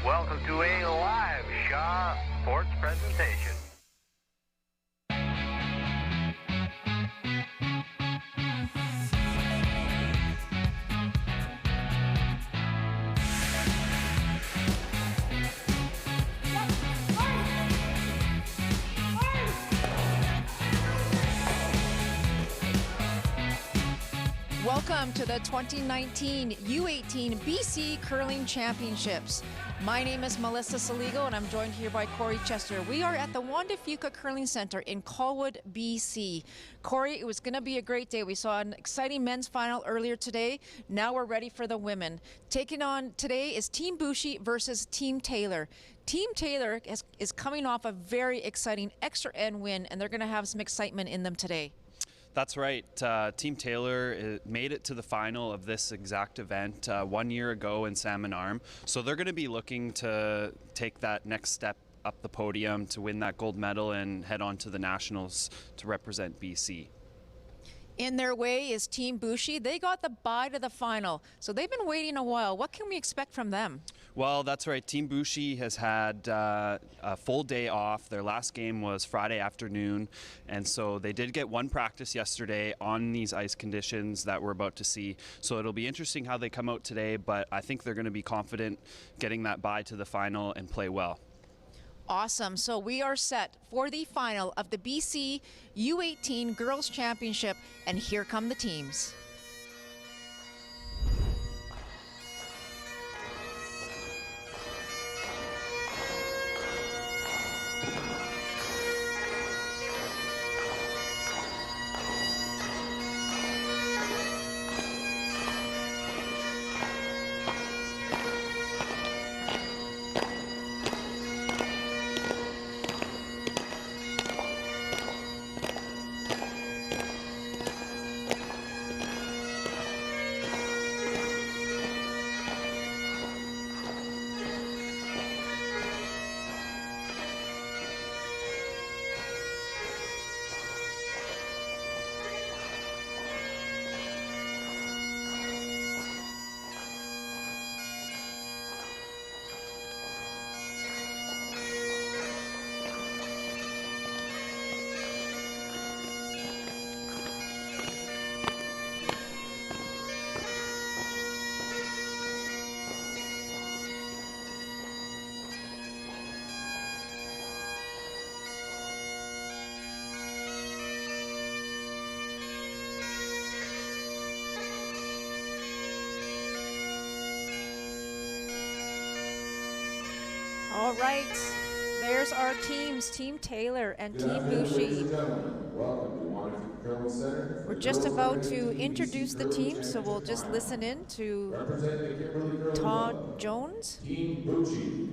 Welcome to a live Shaw Sports presentation. Welcome to the 2019 U18 BC Curling Championships. My name is Melissa Saligo and I'm joined here by Corey Chester. We are at the Wanda Fuca Curling Center in Colwood, BC. Corey, it was going to be a great day. We saw an exciting men's final earlier today. Now we're ready for the women. Taking on today is Team Buchy versus Team Taylor. Team Taylor is coming off a very exciting extra end win, and they're going to have some excitement in them today. That's right. Team Taylor made it to the final of this exact event 1 year ago in Salmon Arm. So they're going to be looking to take that next step up the podium to win that gold medal and head on to the Nationals to represent BC. In their way is Team Buchy. They got the bye to the final, so they've been waiting a while. What can we expect from them? Well, that's right. Team Buchy has had a full day off. Their last game was Friday afternoon, and so they did get one practice yesterday on these ice conditions that we're about to see. So it'll be interesting how they come out today, but I think they're going to be confident getting that bye to the final and play well. Awesome. So we are set for the final of the BC U18 Girls Championship, and here come the teams. All right, there's our teams, Team Taylor and Team Buchy. We're just about to introduce the team, so we'll just listen in to Todd Jones. Team Buchy,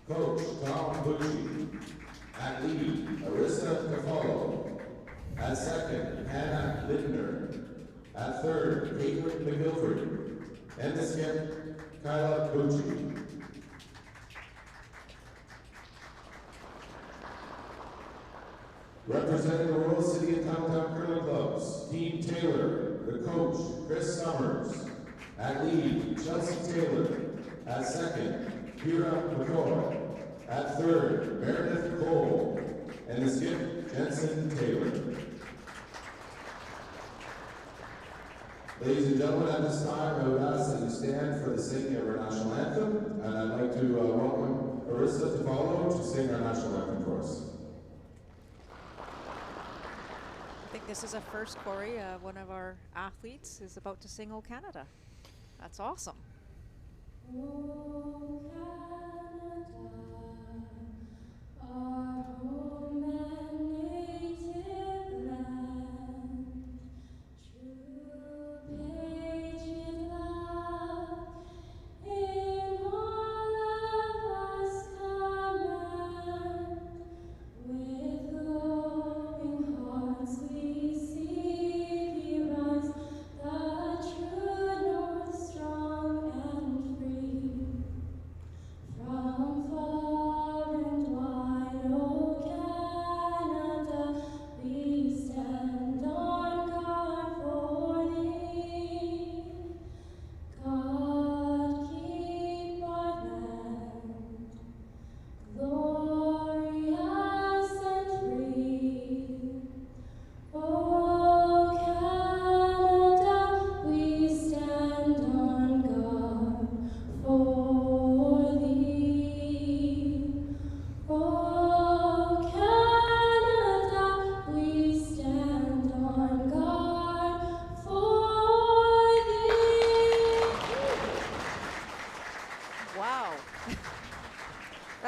Coach Tom Buchy. At lead, Arissa Cafalo. At second, Hannah Littner. At third, Caitlin McGilford. And the skip, Kyla Buchy. Representing the Royal City and Towntown Curling Clubs, Team Taylor, the coach, Chris Summers. At lead, Chelsea Taylor. At second, Kira Mccoy. At third, Meredith Coulter. And the skip, Jensen Taylor. Ladies and gentlemen, at this time, I would ask that you stand for the singing of our national anthem, and I'd like to welcome Arissa to follow to sing our national anthem for us. I think this is a first, Corey. One of our athletes is about to sing "O Canada." That's awesome. O Canada, our home and native land, true patriot love in all of us command. With glowing hearts we see thee rise, the true north strong and free. From far and wide, O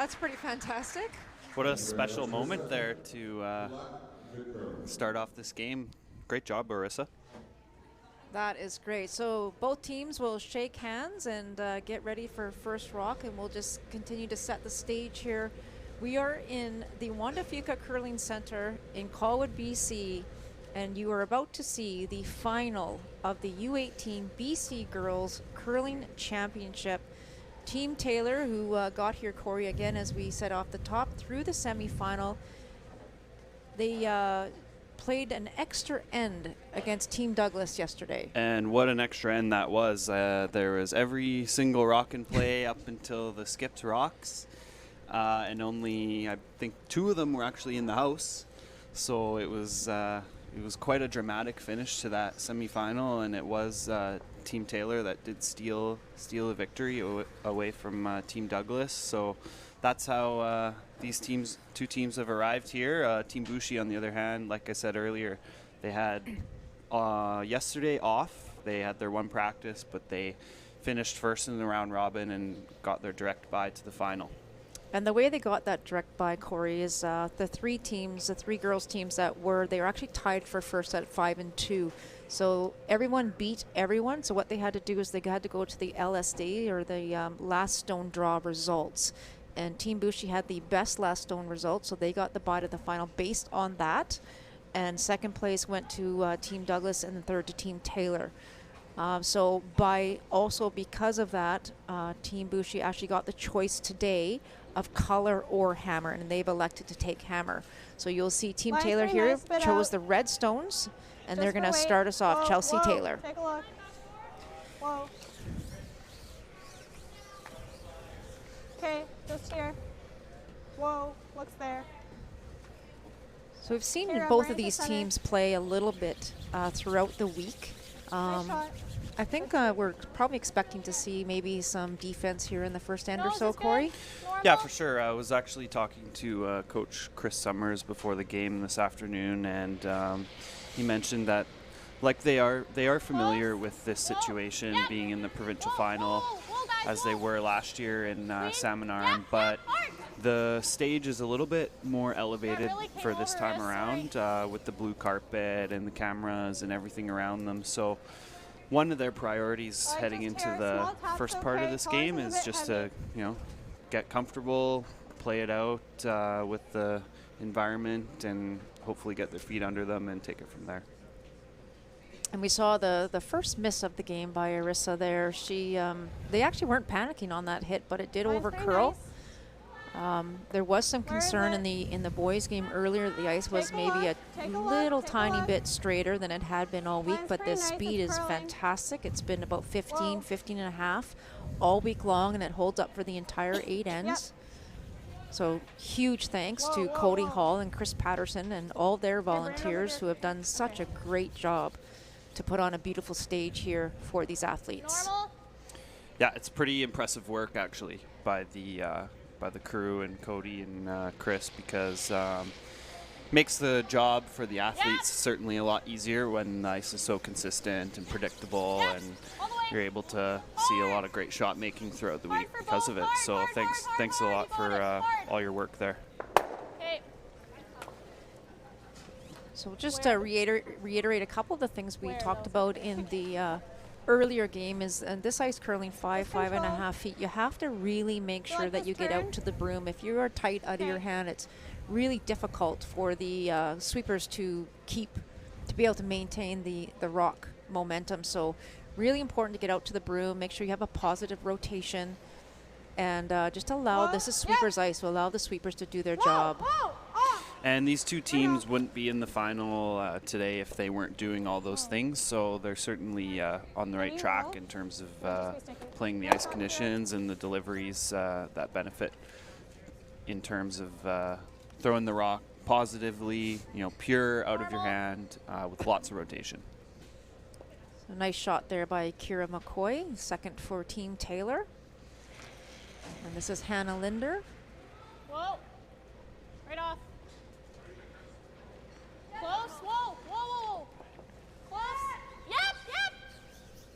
That's pretty fantastic. What a special moment there to start off this game. Great job, Marissa. That is great. So both teams will shake hands and get ready for first rock, and we'll just continue to set the stage here. We are in the Wanda Fuca Curling Center in Colwood, BC, and you are about to see the final of the U18 BC Girls Curling Championship. Team Taylor, who got here, Corey, again, as we said off the top, through the semifinal. They played an extra end against Team Douglas yesterday. And what an extra end that was. There was every single rock in play up until the skipped rocks. And only, I think, 2 of them were actually in the house. So it was quite a dramatic finish to that semifinal, and it was Team Taylor that did steal a victory away from Team Douglas. So that's how these 2 teams have arrived here. Team Buchy, on the other hand, like I said earlier, they had yesterday off. They had their one practice, but they finished first in the round robin and got their direct bye to the final. And the way they got that direct bye, Corey, is the 3 girls teams they were actually tied for first at 5-2. So everyone beat everyone. So what they had to do is they had to go to the LSD, or the last stone draw results. And Team Buchy had the best last stone result, so they got the bye to the final based on that. And second place went to Team Douglas, and the third to Team Taylor. So because of that, Team Buchy actually got the choice today of color or hammer, and they've elected to take hammer. So you'll see Team Taylor here chose the red stones, and they're going to start us off. Chelsea Taylor. Take a look. Whoa. Okay, just here. Whoa, looks there. So we've seen Here, both right of these center. teams play a little bit throughout the week. Nice shot. I think we're probably expecting to see maybe some defense here in the first end or Nose so, is good. Corey. Normal. Yeah, for sure. I was actually talking to Coach Chris Summers before the game this afternoon, and he mentioned that, like, they are familiar with this situation, being in the provincial final, as they were last year in Salmon Arm, but the stage is a little bit more elevated for this time around, with the blue carpet and the cameras and everything around them. So one of their priorities heading into the first part of this game is just to, get comfortable, play it out with the environment, and hopefully get their feet under them and take it from there. And we saw the first miss of the game by Arissa there. They actually weren't panicking on that hit, but it did Nice, over very curl. nice. There was some Where is concern it? in the boys game earlier. The ice was Take a maybe look, a take a look, little take a tiny look. bit straighter than it had been all week, Mine's but the pretty nice, speed it's is curling. fantastic. It's been about 15, Whoa. 15 and a half all week long, and it holds up for the entire 8 ends. So huge thanks Whoa, to whoa, Cody whoa. Hall and Chris Patterson and all their bring it over volunteers here. who have done such Okay. a great job to put on a beautiful stage here for these athletes. Normal. Yeah, it's pretty impressive work actually by the crew and Cody and Chris, because makes the job for the athletes certainly a lot easier when the ice is so consistent and predictable, and All the way. you're able to see a lot of great shot making throughout the week because of it. So thanks a lot for all your work there. Okay. So just to reiterate a couple of the things we Where, talked those? about in the earlier game is, and this ice curling 5.5 feet, you have to really make You sure like that this you get turn? out to the broom. If you are tight out of your Okay. hand, it's really difficult for the sweepers to be able to maintain the rock momentum. So really important to get out to the broom, make sure you have a positive rotation, and just allow, this is sweepers ice, so allow the sweepers to do their job. Whoa. And these 2 teams wouldn't be in the final today if they weren't doing all those things. So they're certainly on the right track in terms of playing the ice conditions and the deliveries that benefit in terms of throwing the rock positively, pure out of your hand with lots of rotation. A nice shot there by Kira Mccoy, second for Team Taylor. And this is Hannah Linder. Whoa. Right off. Close. Whoa. Close. Yep.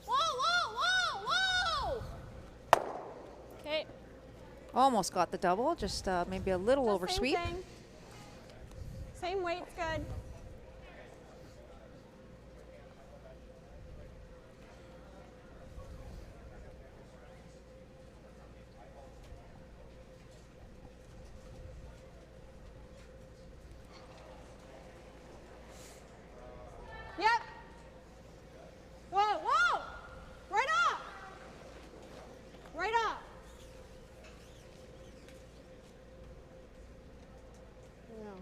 Whoa. Okay. Almost got the double, just maybe a little over Same sweep. thing. Same weight's good. Yep. Whoa, whoa! Right up! Right up! No.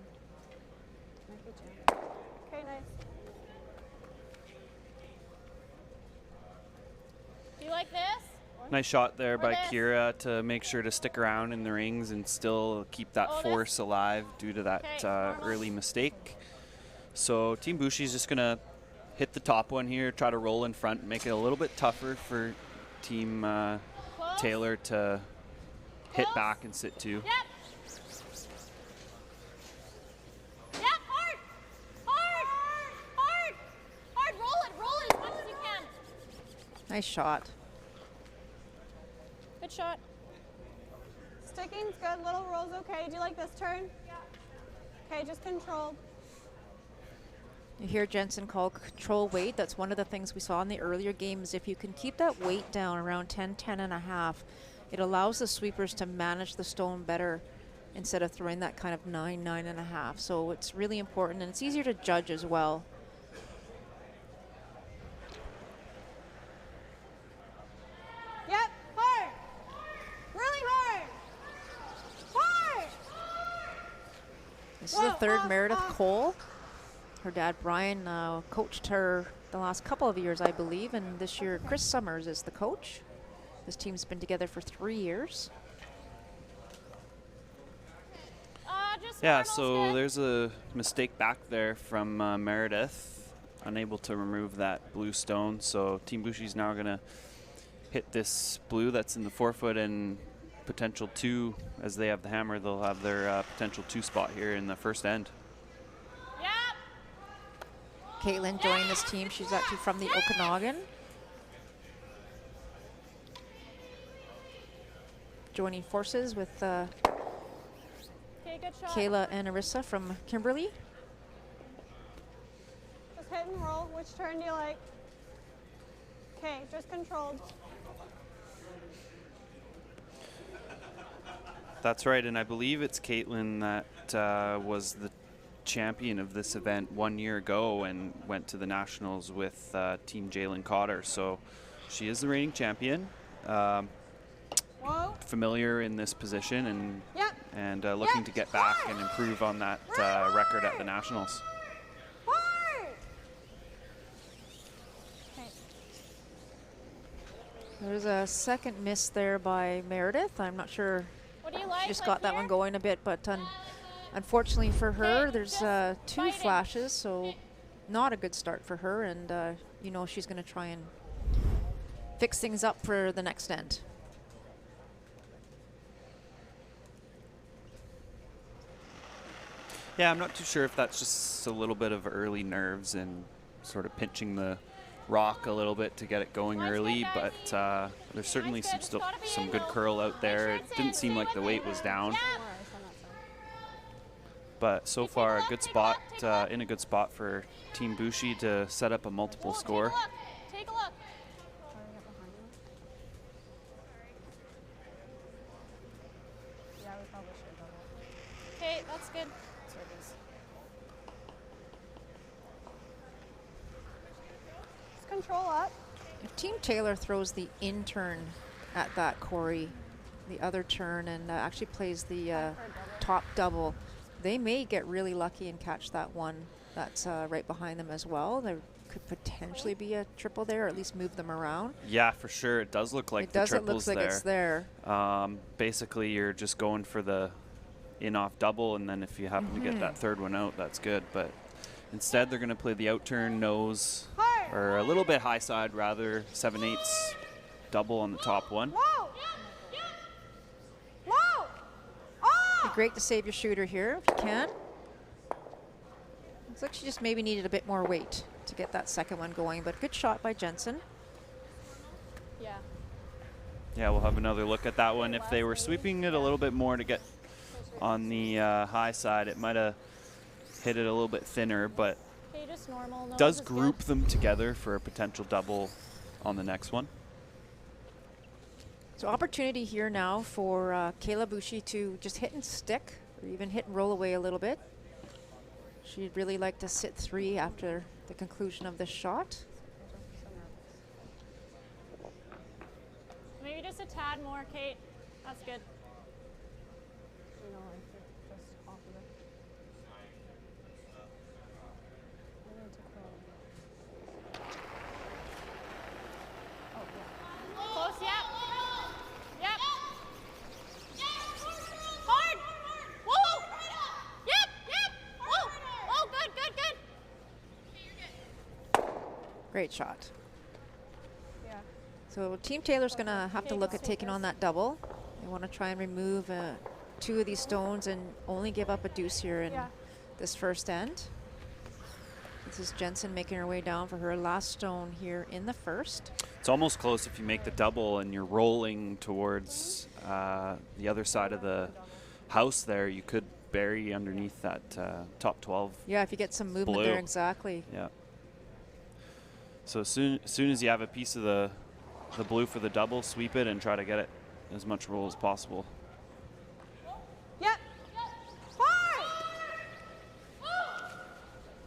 Okay, nice. Do you like this? Nice shot there by this. Kira to make sure to stick around in the rings and still keep that Oh, this. force alive due to that Okay, normal. early mistake. So Team Buchy's just going to hit the top one here, try to roll in front, make it a little bit tougher for Team Close. Taylor to hit Close. back and sit two. Yep. Yep, hard! Hard! Hard! Hard! Roll it as much as you can. Nice shot. Good shot. Sticking's good. Little roll's okay. Do you like this turn? Yeah. Okay, just controlled. You hear Jensen call control weight. That's one of the things we saw in the earlier games. If you can keep that weight down around 10, 10 and a half, it allows the sweepers to manage the stone better instead of throwing that kind of 9, 9 and a half. So it's really important, and it's easier to judge as well. Yep, hard. Really hard. Hard. This is the third Meredith Coulter. Her dad, Brian, coached her the last couple of years, I believe, and this year Chris Summers is the coach. This team's been together for 3 years. Just Yeah, normal's so good. there's a mistake back there from Meredith, unable to remove that blue stone. So Team Buchy's now going to hit this blue that's in the 4-foot and potential 2. As they have the hammer, they'll have their potential 2 spot here in the first end. Yep. Caitlin joined this team. She's actually from the Okanagan. Joining forces with Okay, good shot. Kayla and Arissa from Kimberly. Just hit and roll. Which turn do you like? Okay, just controlled. That's right, and I believe it's Caitlin that was the champion of this event 1 year ago and went to the nationals with Team Jalen Cotter. So she is the reigning champion, Whoa. familiar in this position, and Yep. looking to get back and improve on that record at the nationals. Hard. Okay. There's a second miss there by Meredith. I'm not sure. What do you like? She just Like got that here? one going a bit, but unfortunately for her, Okay, there's just 2 fighting. flashes, so not a good start for her, and you know she's going to try and fix things up for the next end. Yeah, I'm not too sure if that's just a little bit of early nerves and sort of pinching the rock a little bit to get it going Nice early, good, but guys. there's certainly Nice good. It's gotta be some in good though. curl out there. Make It sure it's didn't in. seem Stay like the with weight me. was down, Yep. but so Take a far a look, good take a spot, look, take a look. in a good spot for Team Buchy to set up a multiple Whoa, score. Take a look. Take a look. Okay, that's good. Just control up. If Team Taylor throws the in turn at that Corey, the other turn, and actually plays the top double, they may get really lucky and catch that one that's right behind them as well. There could potentially be a triple there, or at least move them around. Yeah, for sure. It does look like It the does. It triple's looks like it's there. Basically, you're just going for the in-off double, and then if you happen to get that third one out, that's good. But instead, they're going to play the out-turn nose, or a little bit high side, rather, 7/8 double on the top one. Whoa! Whoa! Oh! Be great to save your shooter here if you can. Looks like she just maybe needed a bit more weight to get that second one going, but good shot by Jensen. Yeah. Yeah, we'll have another look at that one. If they were sweeping it a little bit more to get on the high side, it might have hit it a little bit thinner, but Okay, just normal. Nose does is group good. them together for a potential double on the next one. So opportunity here now for Kayla Buchy to just hit and stick, or even hit and roll away a little bit. She'd really like to sit 3 after the conclusion of this shot. Maybe just a tad more, Kate. That's good. Close, yep. Yep. Hard. Whoa. Yep, yep. Oh, oh, good, good, good. Great shot. So Team Taylor's going to have to look at taking on that double. They want to try and remove 2 of these stones and only give up a deuce here in this first end. This is Jensen making her way down for her last stone here in the first. It's almost close if you make the double and you're rolling towards the other side of the house there. You could bury underneath that top 12. Yeah, if you get some movement blue. there, exactly. Yeah. So as soon as you have a piece of the blue for the double, sweep it and try to get it as much roll as possible. Yep. Hard.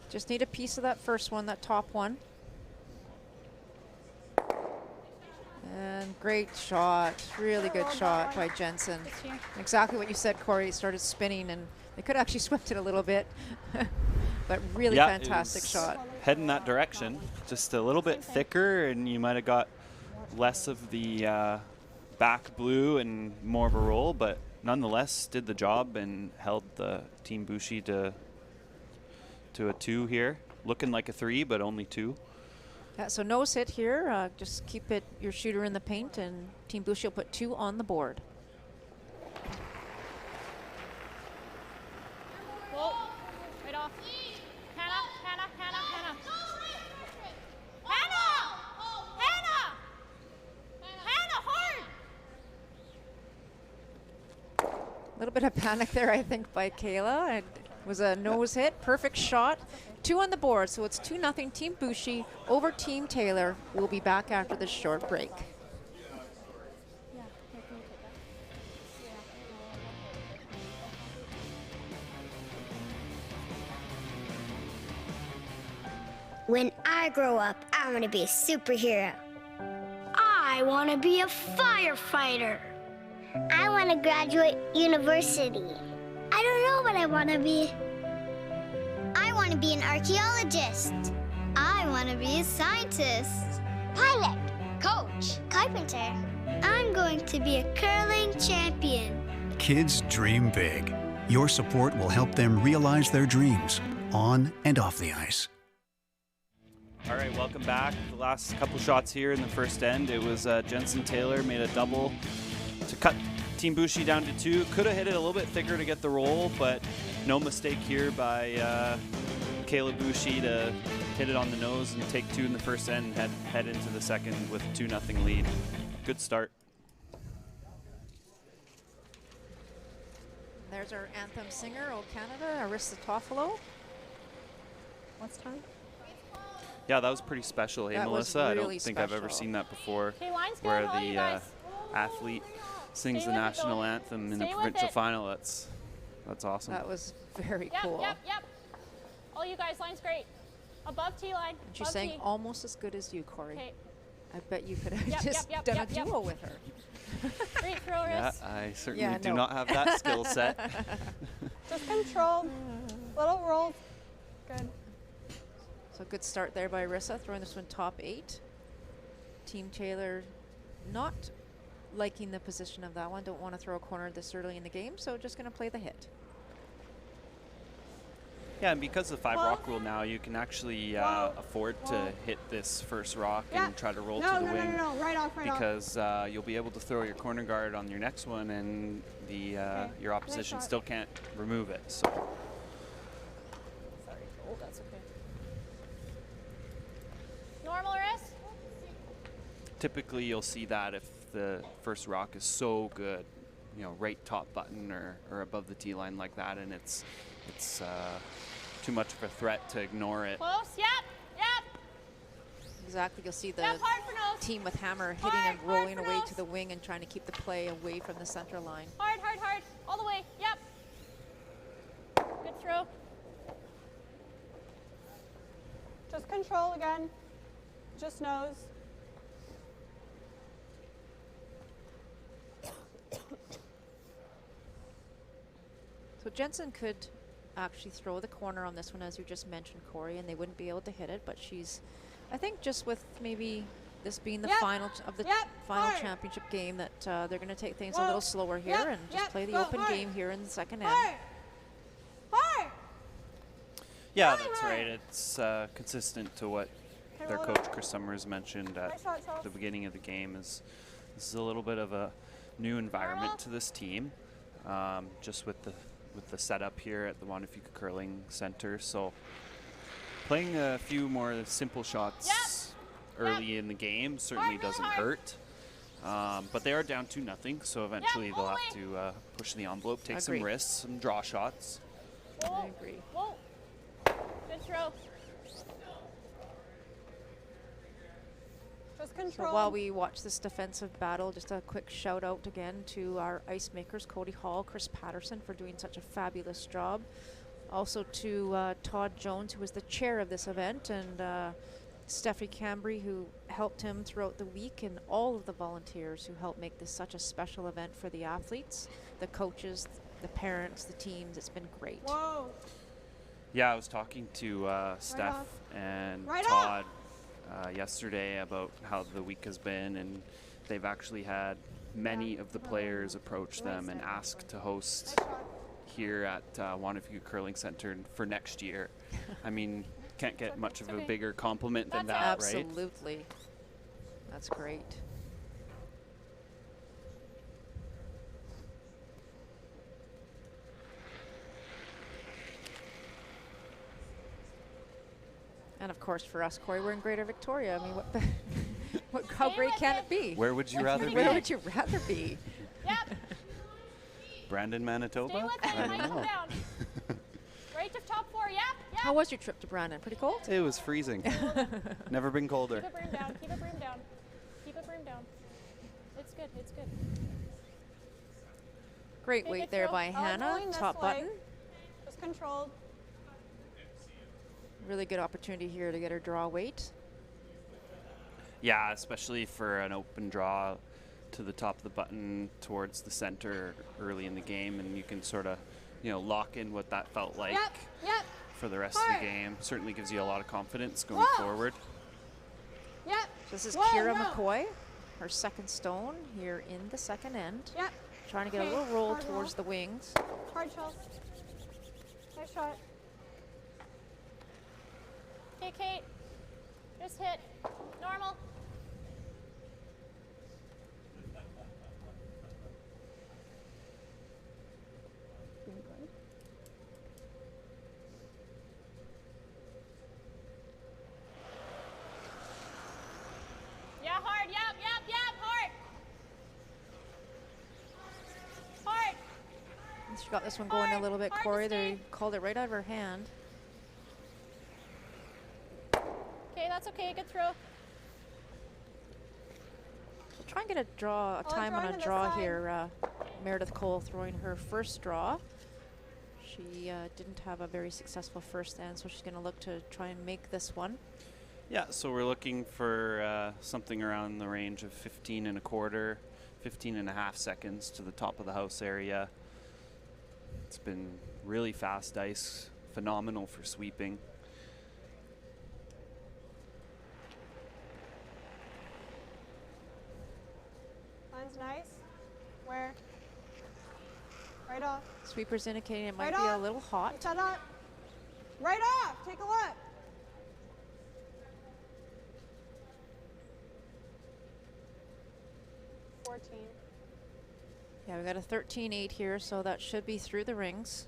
Just need a piece of that first one, that top one. And great shot, really good shot by Jensen. Exactly what you said, Corey. It started spinning and they could actually swept it a little bit, but really Yeah, fantastic shot. Heading that direction, just a little bit thicker, and you might have got less of the back blue and more of a roll, but nonetheless did the job and held the Team Buchy to a 2 here. Looking like a 3, but only 2. Yeah, so nose hit here. Just keep it your shooter in the paint, and Team Buchy will put 2 on the board. Whoa. Right off. Hannah, Hannah, Hannah, Hannah. Hannah! Hannah! Hannah, hard! A little bit of panic there, I think, by Kayla. It was a nose hit, perfect shot. 2 on the board, so it's 2-0 Team Buchy over Team Taylor. We'll be back after this short break. When I grow up, I want to be a superhero. I want to be a firefighter. I want to graduate university. I don't know what I want to be. I want to be an archaeologist. I want to be a scientist. Pilot. Coach. Carpenter. I'm going to be a curling champion. Kids dream big. Your support will help them realize their dreams on and off the ice. All right, welcome back. The last couple shots here in the first end, it was Jensen Taylor made a double to cut Team Buchy down to 2. Could have hit it a little bit thicker to get the roll, but no mistake here by Kayla Buchy to hit it on the nose and take 2 in the first end and head into the second with 2-0 lead. Good start. There's our anthem singer, O Canada, Arissa Toffolo. What's time? Yeah, that was pretty special. Hey, That was Melissa, I really don't think I've ever special. seen that before, Okay, line's good. where All you the guys. athlete sings Stay the with it, national though. anthem in Stay the with provincial it. final. That's awesome. That was very Yep, cool. yep, yep. All you guys, line's great. Above T line. And she's above saying T. almost as good as you, Corey. Okay. I bet you could have Yep, just yep, done yep, a yep. duo with her. Great throw, Yeah, wrist. I certainly Yeah, do no. not have that skill set. Just control. Little roll. Good. So good start there by Arissa, throwing this one top 8. Team Taylor not liking the position of that one. Don't want to throw a corner this early in the game, so just going to play the hit. Yeah, and because of the 5 rock rule now, you can actually afford to hit this first rock and try to roll to the wing. No, right off, Because you'll be able to throw your corner guard on your next one, and the your opposition shot. still can't remove it. So Sorry. Oh, that's okay. Normal wrist. typically, you'll see that if if the first rock is so good, you know, right top button or above the tee line like that, and it's too much of a threat to ignore it. Close. Yep. Exactly. You'll see the Yep, hard for nose. team with hammer hitting Hard, and rolling hard for away nose. to the wing and trying to keep the play away from the center line. Hard. All the way. Yep. Good throw. Just control again. Just nose. So Jensen could actually throw the corner on this one, as you just mentioned, Corey, and they wouldn't be able to hit it. But she's, I think, just with maybe this being the Yep. final of the Yep. final Hard. championship game, that they're going to take things a Whoa. little slower here Yep. and just Yep. play the Go open hard. game here in the second end. Hard. Yeah, Really that's hard. right. It's consistent to what Okay, their roll it coach up. Chris Summers mentioned Nice at shot, Charles. the beginning of the game. This is a little bit of a new environment to this team, just with the setup here at the Juan Fuca Curling Center. So playing a few more simple shots early in the game certainly Hard, really doesn't hard. hurt. But they are down 2-0, so eventually they'll have to push the envelope, take some Agreed. risks, some draw shots. Whoa. I agree. Whoa. Good throw. Just So control. while we watch this defensive battle, just a quick shout out again to our ice makers, Cody Hall, Chris Patterson, for doing such a fabulous job. Also to Todd Jones, who was the chair of this event, and Stephanie Cambry, who helped him throughout the week, and all of the volunteers who helped make this such a special event for the athletes, the coaches, the parents, the teams. It's been great. Whoa. Yeah, I was talking to Steph off. and Right Todd yesterday about how the week has been, and they've actually had many of the players approach them and ask to host Nice shot. here at Juan Fuca Curling Center for next year. I mean, can't get much of a bigger compliment than that, right? Absolutely. That's great. And of course, for us, Corey, we're in Greater Victoria. I mean, how Stay great with can it. it be? Where would you rather be? Where would you rather be? Yep. Brandon, Manitoba? Stay with it. I It might don't come know. down. Right to top four. Yep. How was your trip to Brandon? Pretty cold? It was freezing. Never been colder. Keep it broom down. Keep it broom down. Keep it broom down. It's good. It's good. Great Take weight it there through. by Oh, Hannah, going this top way. button. Just controlled. Really good opportunity here to get her draw weight. Yeah, especially for an open draw to the top of the button towards the center early in the game, and you can sort of, lock in what that felt like Yep. for the rest of Hard. the game. Certainly gives you a lot of confidence going Whoa. forward. Yep. This is Whoa, Kira no. McCoy, her second stone here in the second end. Yep. Trying to get Okay, a little roll hard towards roll. the wings. Hard shot. Nice shot. Okay, Kate. Just hit. Normal. Yeah, hard. Yep. Hard. Hard. She got this one going a Hard, little bit, hard to Corey. stay. They called it right out of her hand. Okay, that's okay. Good throw. We'll try and get a time draw on to a the draw side. here. Meredith Cole throwing her first draw. She didn't have a very successful first end, so she's going to look to try and make this one. Yeah, so we're looking for something around the range of 15 and a quarter, 15 and a half seconds to the top of the house area. It's been really fast ice, phenomenal for sweeping. Line's nice. Where? Right off. Sweeper's indicating it might Right be a off. little hot. Shut up. Right off. Take a look. Yeah, we got a 13-8 here, so that should be through the rings.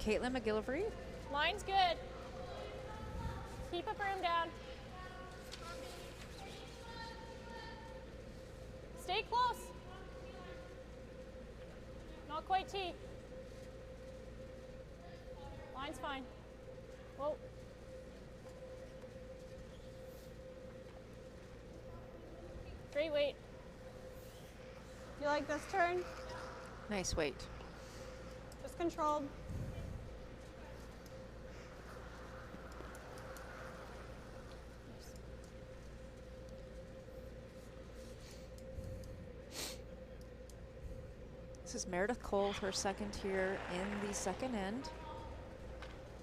Caitlin McGillivray. Line's good. Keep a broom down. Stay close. Not quite T. Line's fine. Whoa. Great weight. You like this turn? Nice weight. Just controlled. This is Meredith Coulter, her second here in the second end.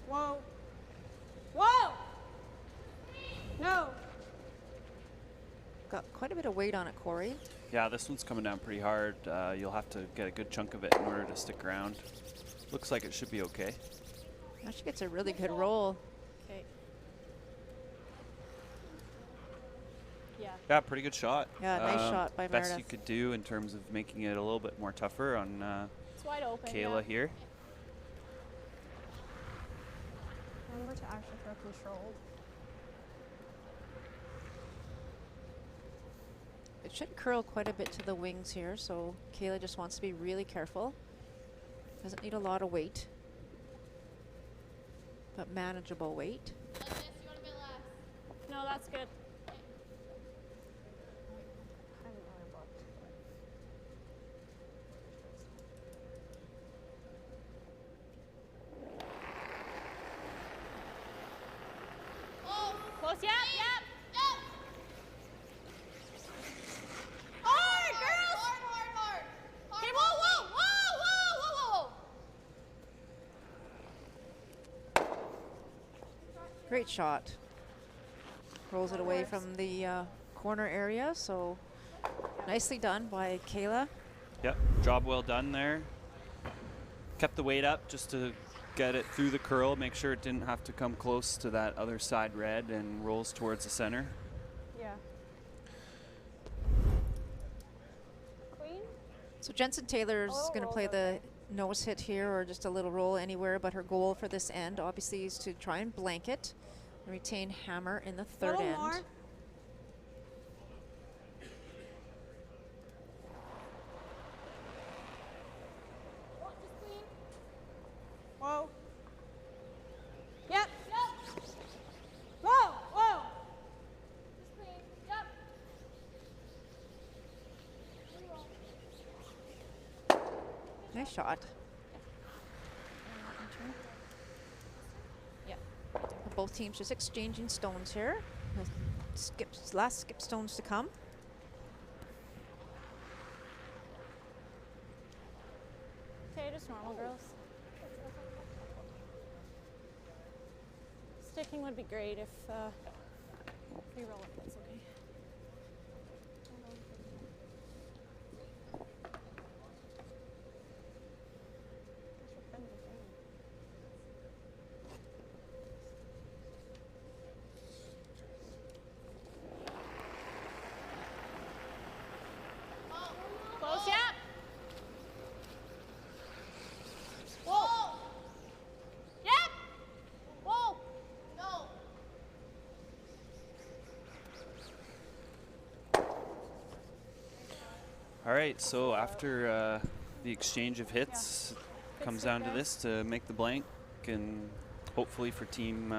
Whoa. Whoa! No. Got quite a bit of weight on it, Corey. Yeah, this one's coming down pretty hard. You'll have to get a good chunk of it in order to stick around. Looks like it should be okay. Now she gets a really good roll. Okay. Yeah. Yeah, pretty good shot. Yeah, nice shot by Best you Meredith. could do in terms of making it a little bit more tougher on It's wide open. Kayla yeah. here. Remember to actually throw controlled. It should curl quite a bit to the wings here, so Kayla just wants to be really careful. Doesn't need a lot of weight, but manageable weight. No, that's good. I haven't really looked. Close, yep. Hard, girls! Okay, whoa. Great shot. Rolls it away from the corner area, so nicely done by Kayla. Yep, job well done there. Kept the weight up just to get it through the curl, make sure it didn't have to come close to that other side red, and rolls towards the center. Yeah. Queen? So Jensen Taylor's Oh, going to play the nose hit here, or just a little roll anywhere, but her goal for this end obviously is to try and blanket and retain hammer in the third Little end. more. Whoa. Yep. Whoa. Nice shot. Yeah. Both teams just exchanging stones here. Last skip stones to come. Okay, just normal, girls. Sticking would be great if we roll it. That's okay. Close, yeah. Whoa. Yep. Whoa. No. All right, so after the exchange of hits, comes down to this to make the blank, and hopefully for Team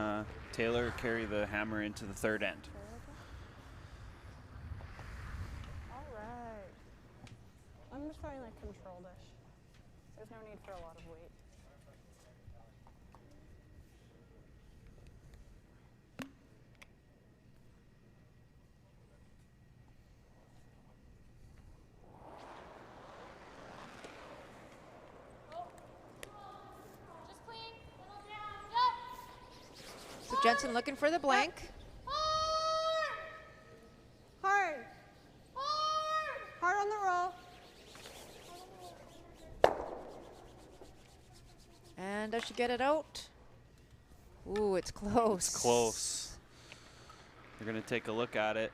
Taylor carry the hammer into the third end. All right. I'm just throwing like control-ish. There's no need for a lot of weight. Just clean. Little down. Yep. So Jensen looking for the blank. Hard. Hard on the roll. And does she get it out? Ooh, it's close. It's close. They're going to take a look at it.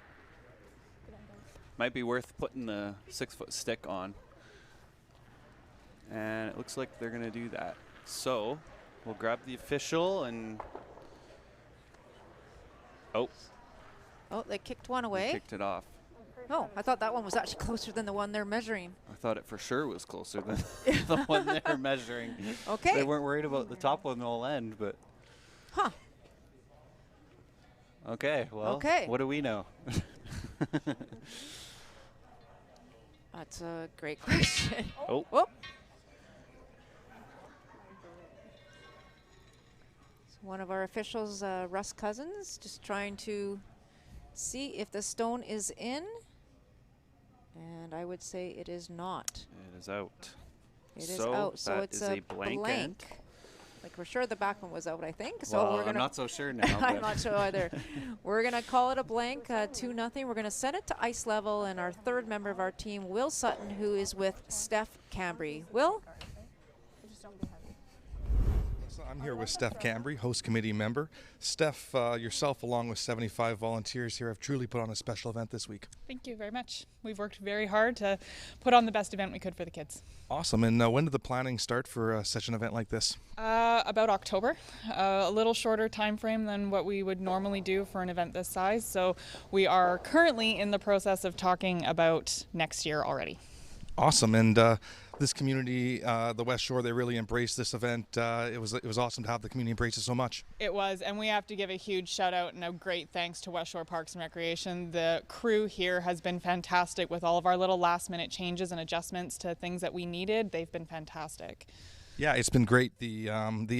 Might be worth putting the 6-foot stick on. And it looks like they're going to do that. So we'll grab the official and. Oh. Oh, they kicked one They away. kicked it off. Oh, I thought that one was actually closer than the one they're measuring. I thought it for sure was closer than the one they're measuring. Okay. They weren't worried about the top one will end, but. Huh. Okay, well, Okay. what do we know? That's a great question. Oh. So one of our officials, Russ Cousins, just trying to see if the stone is in. And I would say it is not. It is out. It is out. So that it's is a blank. End. Like we're sure the back one was out, I think. So Well, we're gonna I'm not so sure now. I'm but not sure either. We're gonna call it a blank, 2-0. We're gonna send it to ice level, and our third member of our team, Will Sutton, who is with Steph Cambry. Will? I'm here with Steph Cambry, host committee member. Steph, yourself along with 75 volunteers here have truly put on a special event this week. Thank you very much. We've worked very hard to put on the best event we could for the kids. Awesome. And when did the planning start for such an event like this? About October. A little shorter time frame than what we would normally do for an event this size. So we are currently in the process of talking about next year already. Awesome. And this community, the West Shore, they really embraced this event. It was awesome to have the community embrace it so much. It was, and we have to give a huge shout out and a great thanks to West Shore Parks and Recreation. The crew here has been fantastic with all of our little last minute changes and adjustments to things that we needed. They've been fantastic. Yeah, it's been great. The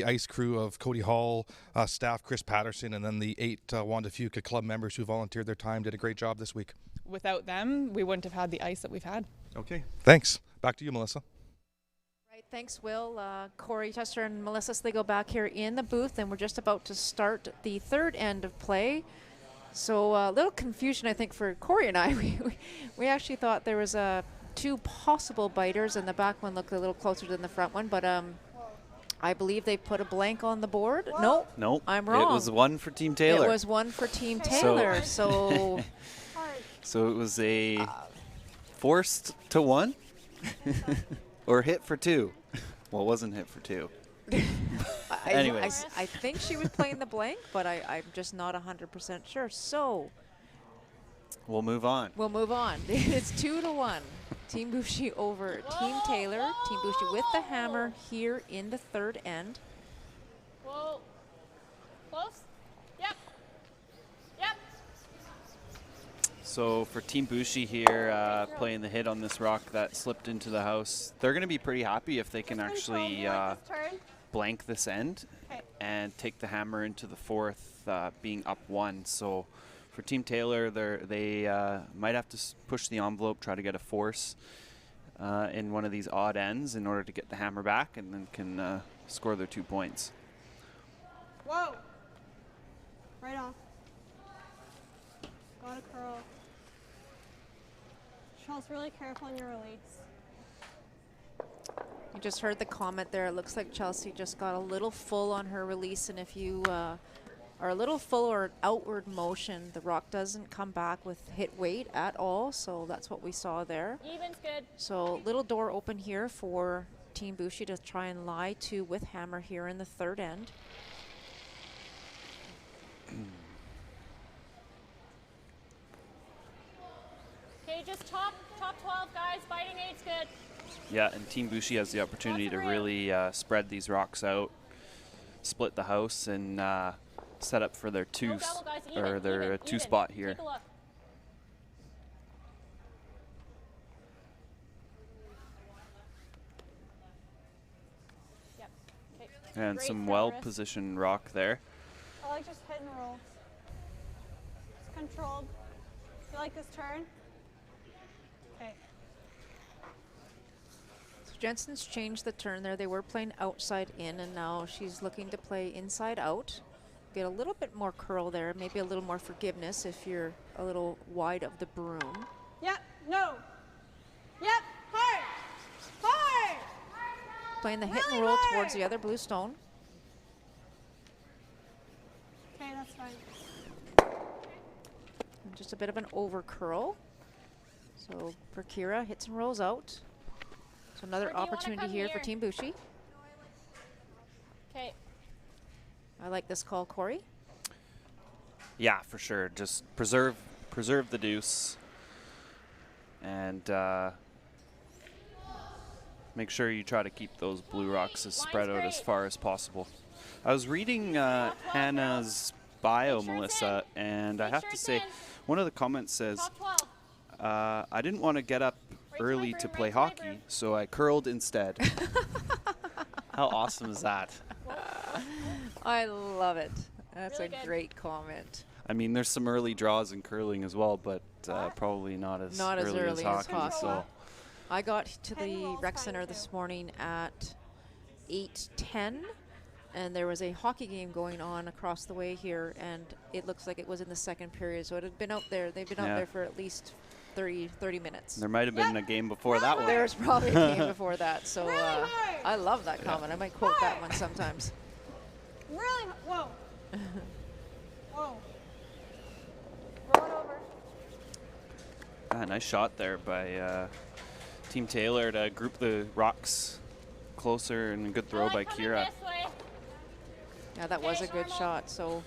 ice crew of Cody Hall, staff Chris Patterson, and then the 8 Juan Fuca club members who volunteered their time did a great job this week. Without them, we wouldn't have had the ice that we've had. Okay, thanks. Back to you, Melissa. Right, thanks, Will. Corey Chester and Melissa Sligo back here in the booth, and we're just about to start the third end of play. So a little confusion, I think, for Corey and I. We actually thought there was 2 possible biters, and the back one looked a little closer than the front one, but I believe they put a blank on the board. Nope, I'm wrong. It was one for Team Taylor. It was one for Team Taylor, so So it was a forced to 1 or hit for 2. Well, it wasn't hit for 2. Anyways. I think she was playing the blank, but I'm just not 100% sure. So We'll move on. It's 2-1. Team Buchy over Team Taylor. Team Buchy with the hammer here in the third end. Whoa. Close? Yep. Yep. So for Team Buchy here, playing the hit on this rock that slipped into the house, they're going to be pretty happy if they can actually blank this end and take the hammer into the fourth, being up 1. So for Team Taylor, they might have to push the envelope, try to get a force in one of these odd ends in order to get the hammer back, and then can score their 2 points. Whoa. Right off. Got a curl. Charles, really careful on your release. You just heard the comment there. It looks like Chelsea just got a little full on her release, and if you are a little full or outward motion, the rock doesn't come back with hit weight at all, so that's what we saw there. Even's good. So little door open here for Team Buchy to try and lie to with hammer here in the third end. Okay, just top 12 guys. Biting 8's good. Yeah, and Team Buchy has the opportunity to really spread these rocks out, split the house, and set up for their two spot here. Take a look. Yep. Okay. And Great some step, well-positioned rock there. I like just hit and roll. It's controlled. You like this turn? Okay. So Jensen's changed the turn there. They were playing outside in, and now she's looking to play inside out. Get a little bit more curl there, maybe a little more forgiveness if you're a little wide of the broom. Yep. No. Yep. Hard. Hard. Playing the hit Really and roll hard. towards the other blue stone. Okay, that's fine. And just a bit of an over curl. So for Kira, hits and rolls out. So another Or do you wanna opportunity come here for here? Team Buchy. Okay. I like this call, Corey. Yeah, for sure. Just preserve the deuce, and make sure you try to keep those blue rocks as spread out as far as possible. I was reading Hannah's bio, Melissa, and I have to say, one of the comments says, I didn't want to get up early to play hockey, so I curled instead. How awesome is that? I love it. That's Really a good. great comment. I mean, there's some early draws in curling as well, but probably not as early as hockey. hockey. So I got to Pen the rolls rec fine center too. this morning at 8:10, and there was a hockey game going on across the way here, and it looks like it was in the second period, so it had been out there. They've been out Yeah. there for at least 30 minutes. there might have been a game before that one. There was probably a game before that, so Really hard. I love that comment. I might quote that one sometimes. Really? Whoa. Whoa. Roll it over. Nice shot there by Team Taylor to group the rocks closer, and a good throw by Kira. Yeah, that was a good shot. So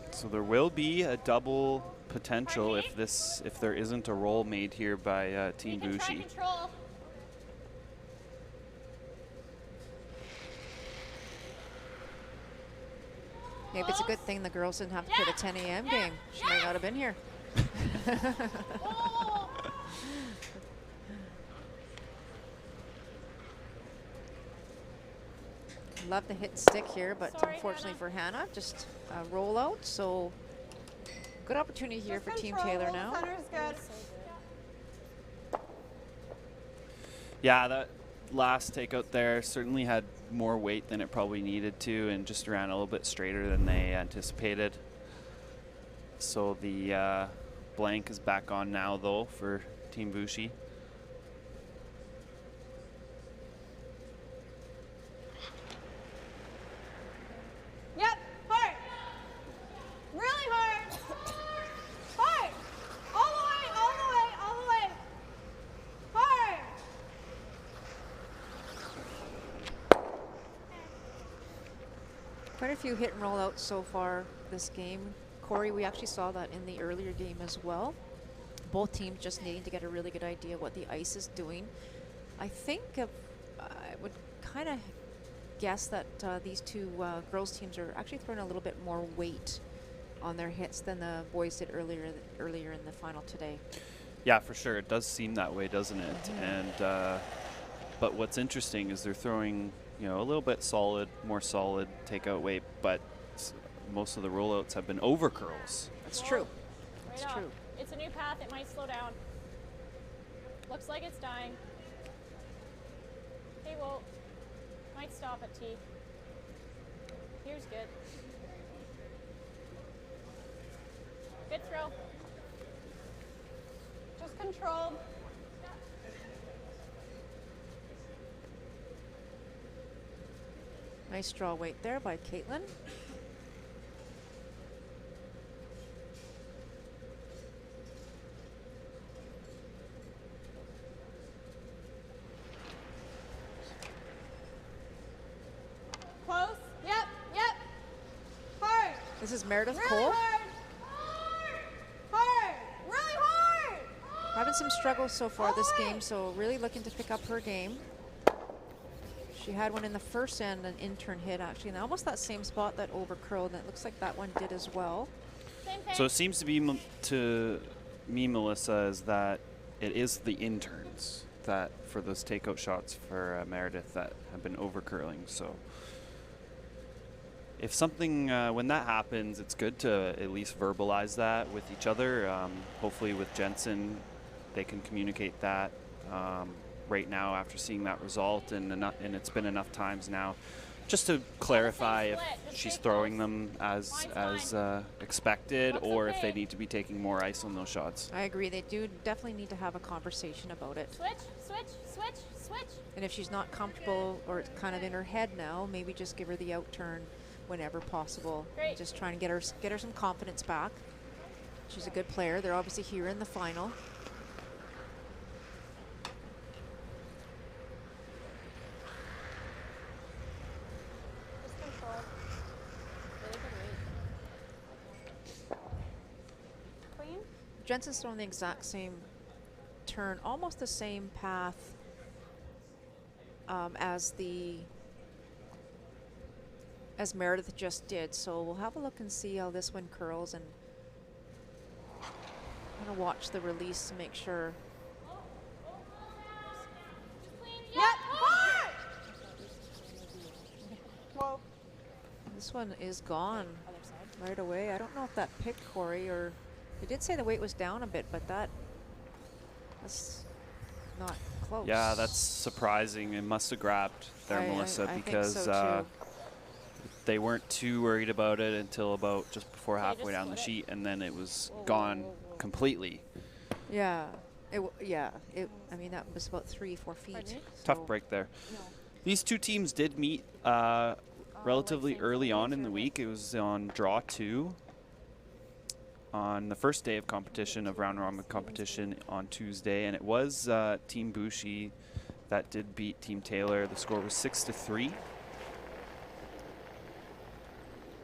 So there will be a double potential if there isn't a roll made here by Team Buchy. Control. maybe it's a good thing the girls didn't have to play the 10 a.m. game. She might not have been here. Oh. Love the hit and stick here, but Sorry, unfortunately Hannah. for Hannah, just a rollout. So good opportunity here for Team Control, Taylor now. Center's good. Yeah, that last takeout there certainly had more weight than it probably needed to, and just ran a little bit straighter than they anticipated. So the blank is back on now, though, for Team Buchy. Yep. Hard. Really hard. Hard. All the way. All the way. All the way. Hard. Quite a few hit and roll outs so far this game. Corey, we actually saw that in the earlier game as well. Both teams just needing to get a really good idea what the ice is doing. I think I would kind of guess that these two girls teams are actually throwing a little bit more weight on their hits than the boys did earlier in the final today. Yeah, for sure. It does seem that way, doesn't it? And but what's interesting is they're throwing, a little bit more solid takeout weight, but most of the rollouts have been over curls. That's true. Right That's off. true. It's a new path. It might slow down. Looks like it's dying. Hey, well, might stop at T. Here's good. Good throw. Just controlled. Nice draw weight there by Caitlin. Close. Yep. Yep. Hard. This is Meredith Really Cole. hard. Hard. Really hard. Having some struggles so far this game, so really looking to pick up her game. She had one in the first end, an intern hit actually, and almost that same spot that overcurled, and it looks like that one did as well. Same thing. So it seems to be to me, Melissa, is that it is the interns that for those takeout shots for Meredith that have been over curling. So if something, when that happens, it's good to at least verbalize that with each other. Hopefully with Jensen, they can communicate that right now after seeing that result, and it's been enough times now just to clarify if she's throwing them as expected, or if they need to be taking more ice on those shots. I agree, they do definitely need to have a conversation about it. Switch, switch, switch, switch. And if she's not comfortable or it's kind of in her head now, maybe just give her the out turn whenever possible. Great. Just trying to get her some confidence back. She's a good player. They're obviously here in the final. Just controlled. Jensen's throwing the exact same turn, almost the same path as Meredith just did. So we'll have a look and see how this one curls, and I'm gonna watch the release to make sure. Yep. Whoa. This one is gone right away. I don't know if that picked Corey, or they did say the weight was down a bit, but that's not close. Yeah, that's surprising. It must have grabbed there, Melissa, because think so they weren't too worried about it until about just before halfway down the sheet, and then it was gone completely. Yeah. I mean, that was about 3-4 feet. Tough break there. No. These two teams did meet relatively early on in the week. It was on draw 2 on the first day of competition, of round robin competition on Tuesday, and it was Team Buchy that did beat Team Taylor. The score was 6-3.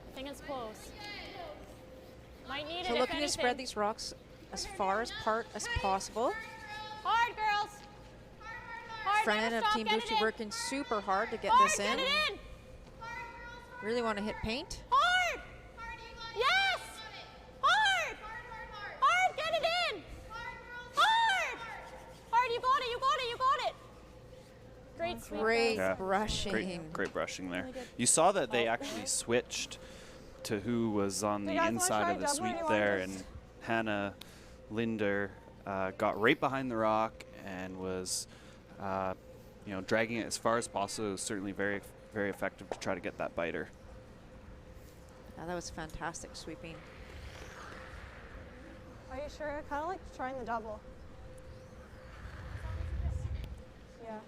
I think it's close. Might need so it. Looking to spread these rocks as far apart as possible. Hard, girls. Hard, Front end of Team Buchy working super hard to get this in. Get it in. Really want to hit paint. Hard. Yes. Hard. Hard. Get it in. Hard. Hard. You got it. You got it. You got it. Great sweep. Great brushing. Great brushing there. Really you saw that they actually switched to who was on the inside of the sweep there, and Hannah Linder got right behind the rock and was dragging it as far as possible. It was certainly very, very effective to try to get that biter. Yeah, that was fantastic sweeping. Are you sure? I kind of like trying the double. Yeah.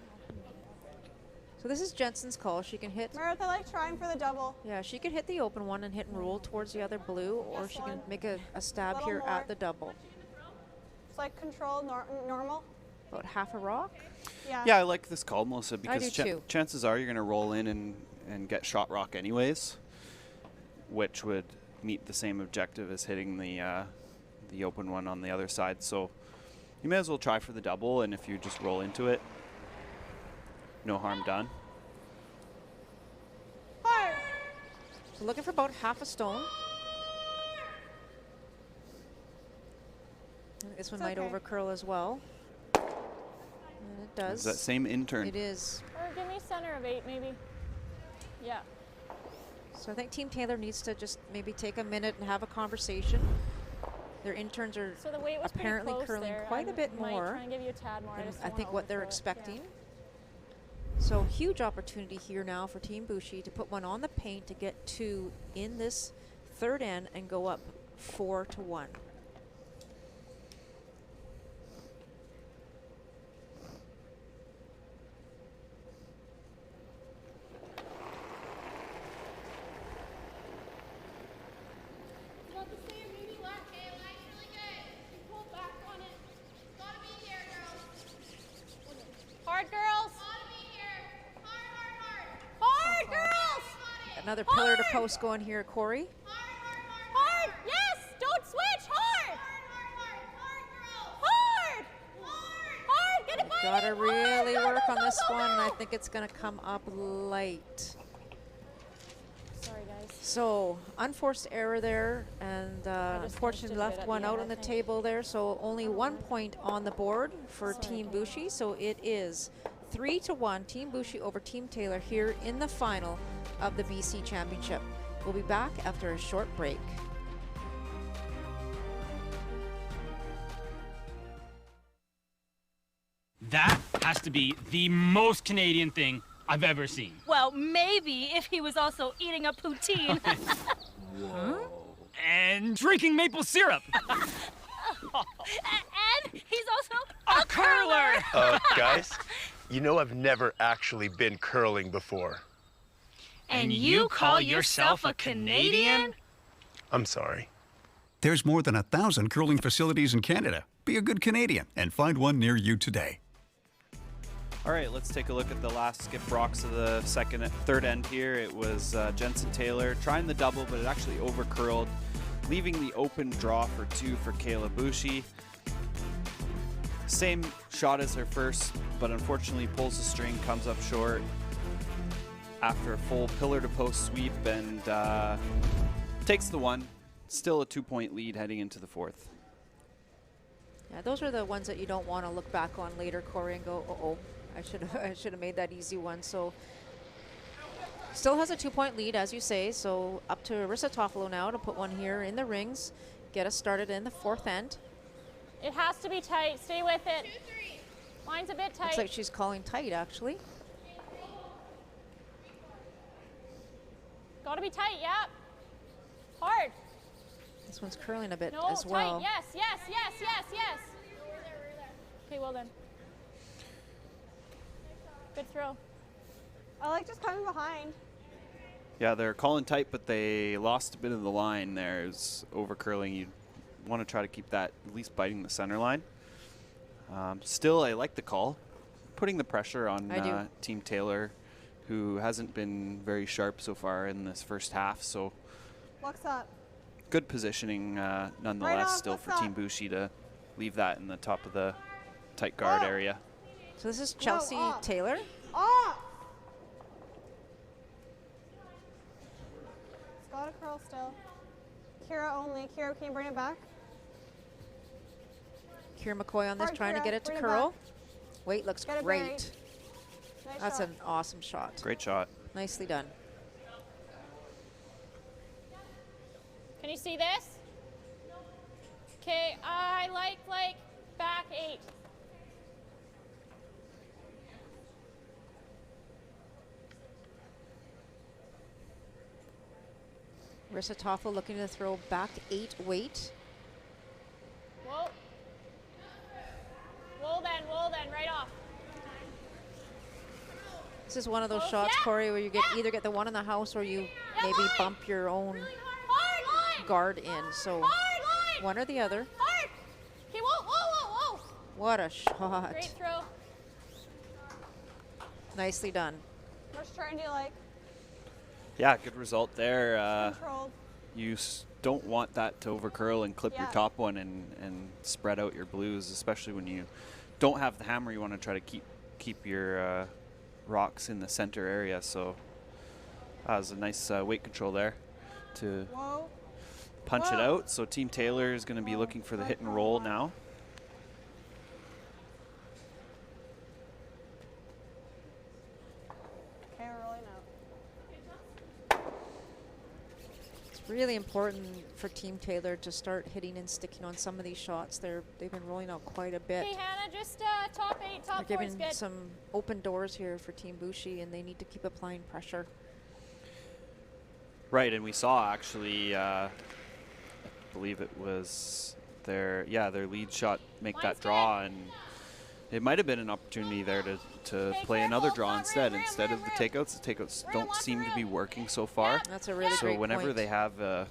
So this is Jensen's call. She can hit. Meredith, I like trying for the double. Yeah, she could hit the open one and hit and roll towards the other blue, or she can make a stab here more. at the double. It's like controlled, normal. About half a rock? Yeah, I like this call, Melissa, because I do too. Chances are you're going to roll in and get shot rock anyways, which would meet the same objective as hitting the open one on the other side. So you may as well try for the double, and if you just roll into it, no harm done. Hard. So looking for about half a stone. This one might overcurl as well. And it does. Is that same in-turn? It is. Or give me center of 8, maybe. Yeah. So I think Team Taylor needs to just maybe take a minute and have a conversation. Their interns are so the weight was apparently curling there. quite a bit more. Try and give you a tad more. I think what they're expecting. So huge opportunity here now for Team Buchy to put one on the paint to get 2 in this third end and go up 4-1. Another pillar to post going here, Corey. Hard, yes, don't switch, hard. Hard. Hard, get it by Gotta really work on this one, and I think it's gonna come up light. Sorry, guys. So, unforced error there, and unfortunately left one out on the table there, so only 1 point on the board for Team Buchy, so it is 3-1, Team Buchy over Team Taylor here in the final of the BC Championship. We'll be back after a short break. That has to be the most Canadian thing I've ever seen. Well, maybe if he was also eating a poutine. Whoa. And drinking maple syrup. And he's also a curler. Guys, you know I've never actually been curling before. And you call yourself a Canadian? I'm sorry. There's more than 1,000 curling facilities in Canada. Be a good Canadian and find one near you today. All right, let's take a look at the last skip rocks of the third end here. It was Jensen Taylor trying the double, but it actually overcurled leaving the open draw for 2 for Kayla Buchy. Same shot as her first, but unfortunately pulls the string, comes up short after a full pillar-to-post sweep, and takes the one. Still a 2-point lead heading into the fourth. Yeah, those are the ones that you don't want to look back on later, Corey, and go, uh-oh, I should have made that easy one. So still has a 2-point lead, as you say. So up to Arissa Toffolo now to put one here in the rings, get us started in the fourth end. It has to be tight. Stay with it. Line's a bit tight. Looks like she's calling tight, actually. Got to be tight, yeah. Hard. This one's curling a bit No, as well. tight. Yes, yes, yes, yes, yes. Okay, well then. Good throw. I like just coming behind. Yeah, they're calling tight, but they lost a bit of the line there. It's over curling. You want to try to keep that at least biting the center line. Still, I like the call. Putting the pressure on Team Taylor, who hasn't been very sharp so far in this first half. So Looks up. good positioning nonetheless Right on, still for looks Team up. Buchy to leave that in the top of the tight guard Oh. area. So this is Chelsea up. Taylor. Off! It's got a curl still. Kira only. Kira, can you bring it back? Kira Mccoy on this, Hard, trying to Kira. get it to Bring it curl. back. Weight looks Get it buried. great. Nice That's shot. an awesome shot. Great shot. Nicely done. Can you see this? Okay, I like back 8. Arissa Toffolo looking to throw back 8 weight. Whoa. Roll then, right off. This is one of those Close. shots, Yeah. Corey, where you get either get the one in the house or you maybe line. bump your own Hard line. guard in. So Hard line. one or the other. Hard. Okay, whoa, whoa, whoa, whoa. What a shot. Great throw. Nicely done. Which turn do you like? Yeah, good result there. Controlled. You don't want that to over curl and clip your Yeah. top one and spread out your blues, especially when you don't have the hammer. You want to try to keep your rocks in the center area. So that was a nice weight control there to Whoa. punch it Whoa. out. So Team Taylor is going to be looking for the hit and roll now. Okay, we're rolling out. It's really important for Team Taylor to start hitting and sticking on some of these shots. They've been rolling out quite a bit. Okay, Hannah, just top 8, top They're 4 is giving good. some open doors here for Team Buchy, and they need to keep applying pressure. Right, and we saw actually, I believe it was their lead shot make that draw, and it might have been an opportunity there to play another draw instead. Instead of the takeouts don't seem to be working so far. That's a really So great whenever point. they have a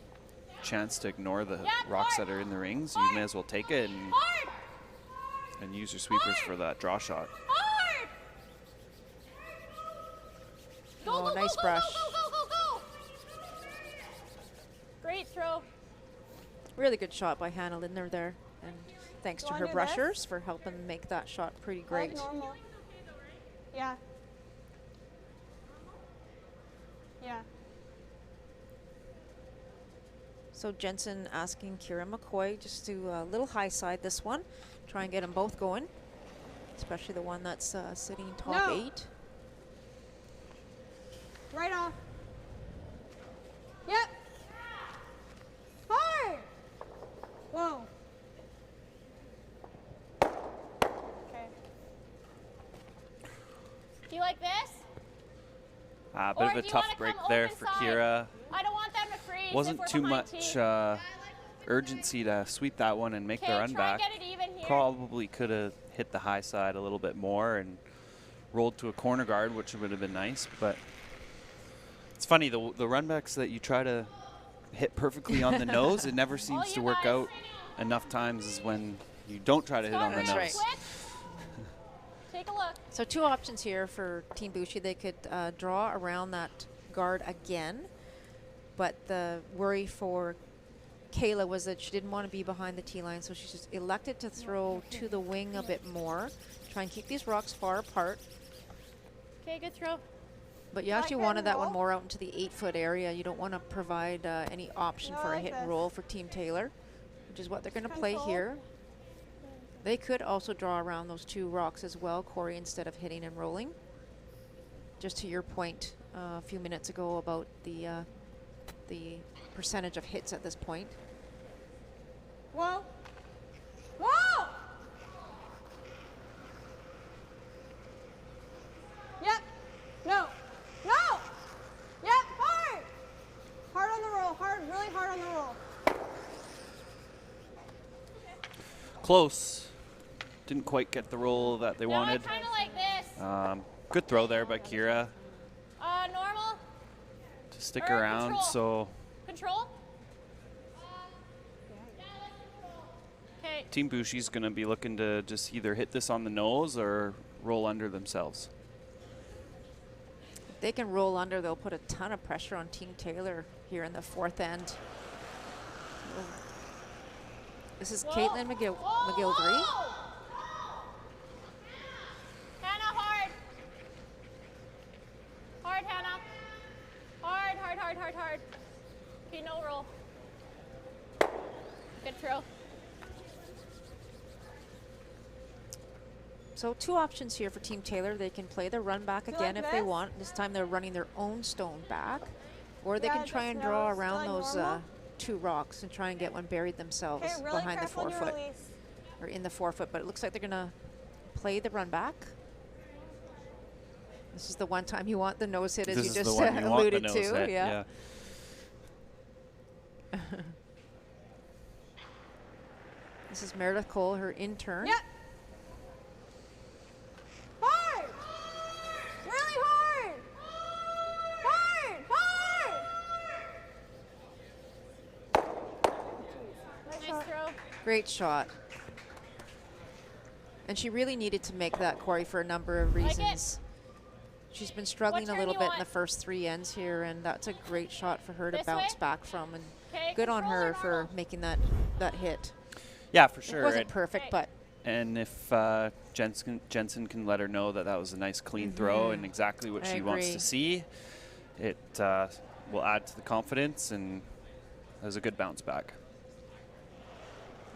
chance to ignore the rocks that are in the rings, you may as well take it and use your sweepers for that draw shot. Hard. Go, Oh, go, nice go, brush. Go, go, go, go, go. Great throw. Really good shot by Hannah Lindner there. And thanks Do to I her do this? brushers for helping make that shot pretty great. Like normal. Yeah. Yeah. So Jensen asking Kira Mccoy just to a little high side this one. Try and get them both going, especially the one that's sitting top No. 8. Right off. Yep. Hard. Whoa. Okay. Do you like this? A Or bit of do a you tough wanna break come there open for side? Kira. I don't want them to freeze. if Wasn't we're too behind much T. urgency to sweep that one and make the Okay, run try and back. get it even here. Probably could have hit the high side a little bit more and rolled to a corner guard, which would have been nice. But it's funny, the runbacks that you try to hit perfectly on the nose, it never seems to work out enough times is when you don't try to hit on the That's nose. right. Take a look. So 2 options here for Team Buchy. They could draw around that guard again, but the worry for Kayla was that she didn't want to be behind the tee line, so she just elected to throw to the wing a bit more. Try and keep these rocks far apart. Okay, good throw. But you actually wanted that one more out into the 8-foot area. You don't want to provide any option for a hit and roll for Team Taylor, which is what they're going to play here. They could also draw around those 2 rocks as well, Corey, instead of hitting and rolling. Just to your point a few minutes ago about the percentage of hits at this point. Whoa. Whoa! Yep. No. No! Yep, hard! Hard on the roll. Hard, really hard on the roll. Close. Didn't quite get the roll that they wanted. Kind of like this. Good throw there by Kira Normal. to stick around. Control. So Control. Okay. Team Buchy's going to be looking to just either hit this on the nose or roll under themselves. If they can roll under, they'll put a ton of pressure on Team Taylor here in the 4th end. This is Caitlin McGildry. Hannah, hard. Hard, Hannah. Hard, hard, hard, hard, hard. Okay, no roll. Good throw. So 2 options here for Team Taylor. They can play the run back again if they want. This time they're running their own stone back. Or they can try and draw around those 2 rocks and try and get one buried themselves behind the 4-foot. Or in the 4-foot, but it looks like they're gonna play the run back. This is the one time you want the nose hit, as you just alluded to. Yeah. This is Meredith Coulter, her intern. Yep. Hard! Really hard! Hard! Hard! Nice throw. Great shot. And she really needed to make that, Corey, for a number of reasons. She's been struggling a little bit in the first 3 ends here, and that's a great shot for her to bounce back from. And good on her for making that hit. Yeah, for sure. It wasn't perfect, but. And if Jensen can let her know that that was a nice clean throw and exactly what she wants to see, it will add to the confidence, and there's a good bounce back.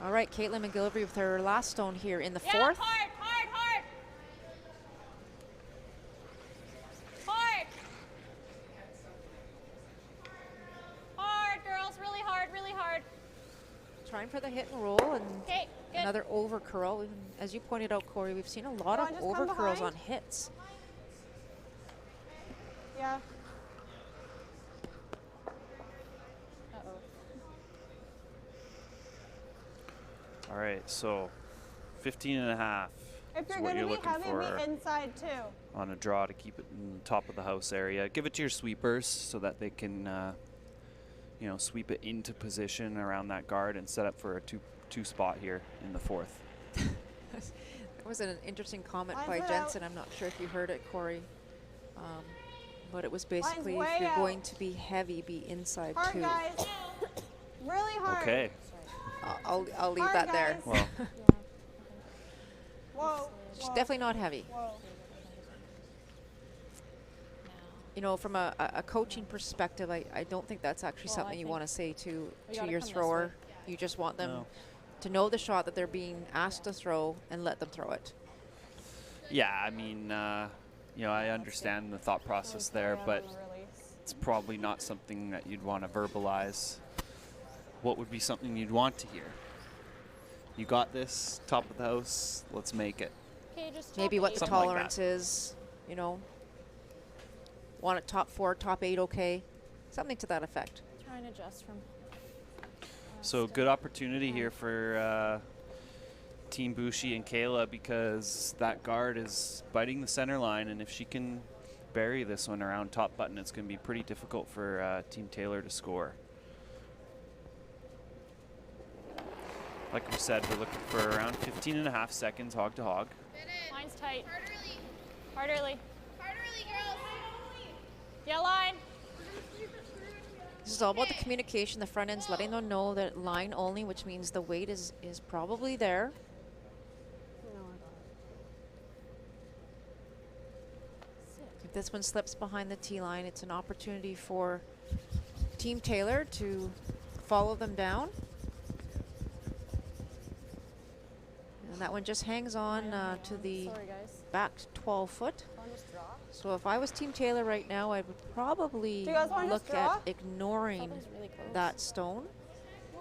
All right, Caitlin McGillivray with her last stone here in the 4th. Hard, hard, hard. Hard. Hard, girls, really hard, really hard. Trying for the hit and roll, and another over curl. And as you pointed out, Corey, we've seen a lot of over curls on hits. Yeah. All right, so 15.5 If is you're what going you're to be looking heavy, for be inside too. on a draw to keep it in the top of the house area. Give it to your sweepers so that they can, sweep it into position around that guard and set up for a two spot here in the 4th. That was an interesting comment by Jensen. I'm not sure if you heard it, Corey. But it was basically, if you're going to be heavy, be inside hard, too. Guys. Really hard. Okay. I'll leave hard, that there. Well. Whoa. She's definitely not heavy. Whoa. You know, from a coaching perspective, I don't think that's actually something you want to say to your thrower. You just want them to know the shot that they're being asked to throw and let them throw it. Yeah, I mean, I understand the thought process there, but it's probably not something that you'd want to verbalize. What would be something you'd want to hear? You got this, top of the house, let's make it. Okay, just maybe what the something tolerance is, want it top 4, top 8, okay? Something to that effect. Try and adjust from. So good opportunity here for Team Buchy and Kayla, because that guard is biting the center line, and if she can bury this one around top button, it's going to be pretty difficult for Team Taylor to score. Like we said, we're looking for around 15.5 seconds hog to hog. Line's tight. Hard early. Hard early. Hard early, girls. Yeah, line. This is all about the communication. The front end's letting them know that line only, which means the weight is probably there. If this one slips behind the tee line, it's an opportunity for Team Taylor to follow them down. And that one just hangs on to the back 12 foot. So if I was Team Taylor right now, I would probably look at ignoring that stone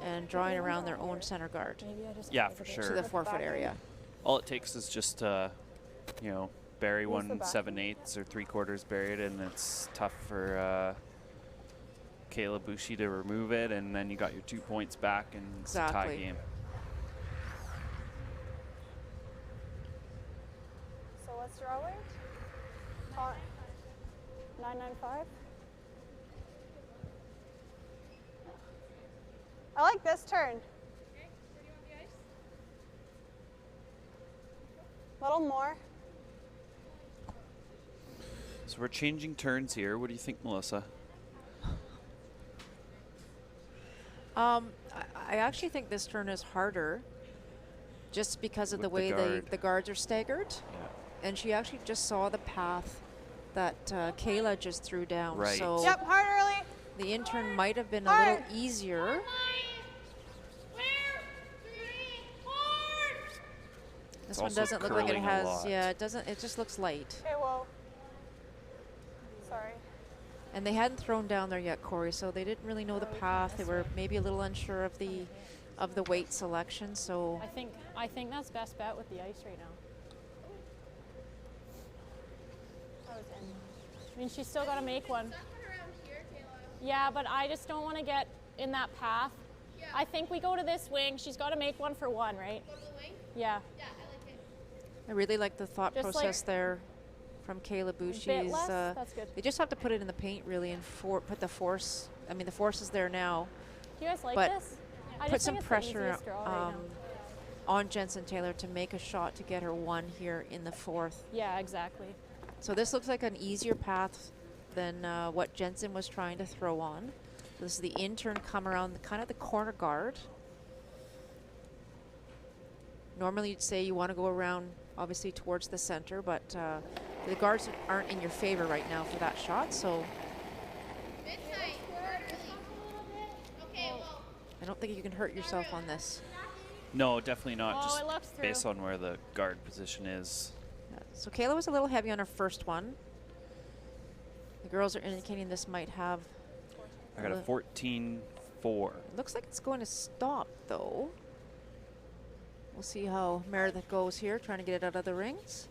and drawing around their own center guard. Yeah, for sure. To the 4 foot area. All it takes is just you know, bury 1 7/8 or 3/4 buried, and it's tough for Kayla Buchy to remove it, and then you got your 2 points back, and it's a tie game. So what's draw weight? 995. I like this turn. Okay, where do you want the ice? A little more. So we're changing turns here. What do you think, Melissa? I actually think this turn is harder just because of the way the guards are staggered. Yeah. And she actually just saw the path that Kayla just threw down. Right. So yep, hard early. The in-turn might have been a little easier. This one doesn't look like it has, yeah, it doesn't, it just looks light. Okay, well, sorry. And they hadn't thrown down there yet, Corey, so they didn't really know the path. They were maybe a little unsure of the weight selection, so. I think that's best bet with the ice right now. I mean, she's still got to make one. Yeah, but I just don't want to get in that path. Yeah. I think we go to this wing. She's got to make one for one, right? Go to the wing? Yeah. Yeah, I like it. I really like the thought just process there from Kayla Buchy's. That's good. They just have to put it in the paint really and put the force. I mean, the force is there now. Do you guys like this? I put some pressure on Jensen Taylor to make a shot to get her one here in the 4th. Yeah, exactly. So this looks like an easier path than what Jensen was trying to throw on. This is the in-turn come around kind of the corner guard. Normally you'd say you want to go around obviously towards the center, but the guards aren't in your favor right now for that shot, so I don't think you can hurt yourself on this. No, definitely not, Oh, just based on where the guard position is. So Kayla was a little heavy on her first one. The girls are indicating this might have. I got a 14-4. Looks like it's going to stop though. We'll see how Meredith goes here, trying to get it out of the rings.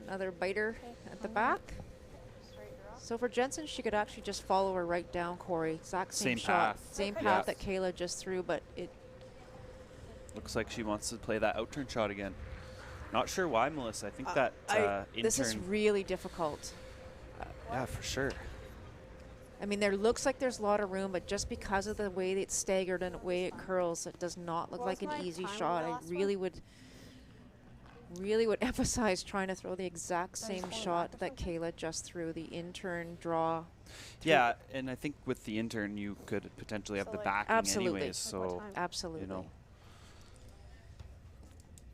Another biter at the back. So for Jensen, she could actually just follow her right down, Corey. Exact same shot. Path. Same path that Kayla just threw, but it looks like she wants to play that out-turn shot again. Not sure why, Melissa. I think that this is really difficult. Yeah, for sure. I mean, there looks like there's a lot of room, but just because of the way it's staggered and the way it curls, it does not look like an easy shot. I really would emphasize trying to throw the exact same shot that Kayla just threw, the in-turn draw. Yeah, and I think with the in-turn, you could potentially have the backing anyways. So, absolutely. You know.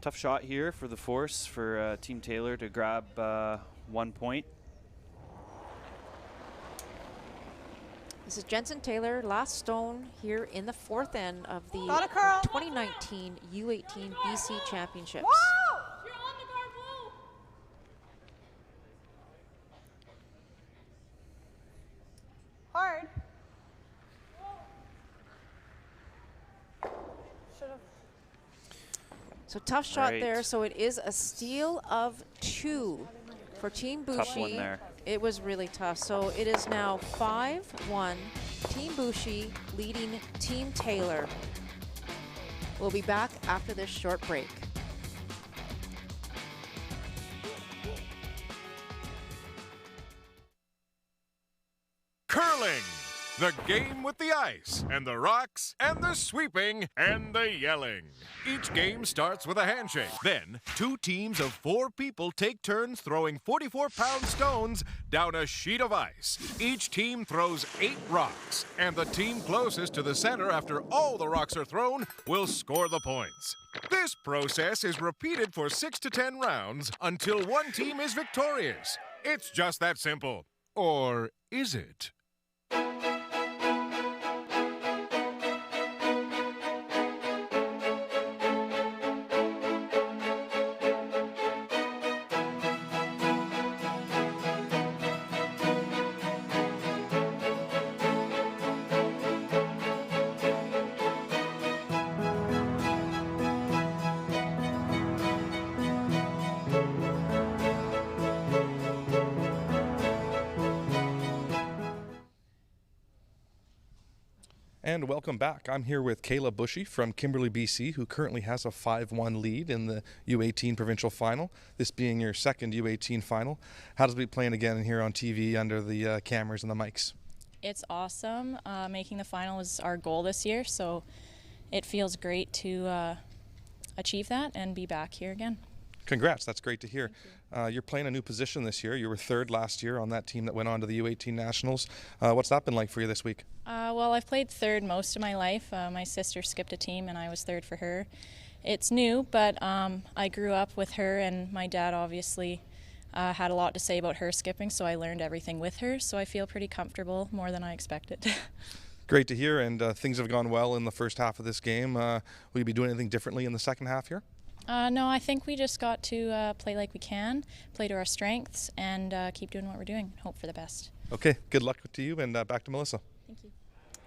Tough shot here for the force for Team Taylor to grab 1 point. This is Jensen Taylor, last stone here in the 4th end of the 2019 U18 BC Championships. Whoa! You're on the guard, whoa! Hard. Should've. So tough shot there. So it is a steal of 2 for Team Buchy. Tough one there. It was really tough. So it is now 5-1. Team Buchy leading Team Taylor. We'll be back after this short break. Curling, The game with the ice, and the rocks, and the sweeping, and the yelling. Each game starts with a handshake. Then, 2 teams of 4 people take turns throwing 44-pound stones down a sheet of ice. Each team throws 8 rocks, and the team closest to the center after all the rocks are thrown will score the points. This process is repeated for 6 to 10 rounds until one team is victorious. It's just that simple. Or is it? And welcome back. I'm here with Kayla Buchy from Kimberley, BC, who currently has a 5-1 lead in the U18 Provincial Final, this being your second U18 final. How does it be playing again here on TV under the cameras and the mics? It's awesome. Making the final was our goal this year, so it feels great to achieve that and be back here again. Congrats, that's great to hear. You're playing a new position this year. You were 3rd last year on that team that went on to the U18 Nationals. What's that been like for you this week? Well, I've played 3rd most of my life. My sister skipped a team and I was 3rd for her. It's new, but I grew up with her, and my dad obviously had a lot to say about her skipping, so I learned everything with her, so I feel pretty comfortable, more than I expected. Great to hear, and things have gone well in the first half of this game. Will you be doing anything differently in the second half here? No, I think we just got to play like we can, play to our strengths, and keep doing what we're doing, hope for the best. Okay, good luck to you, and back to Melissa. Thank you.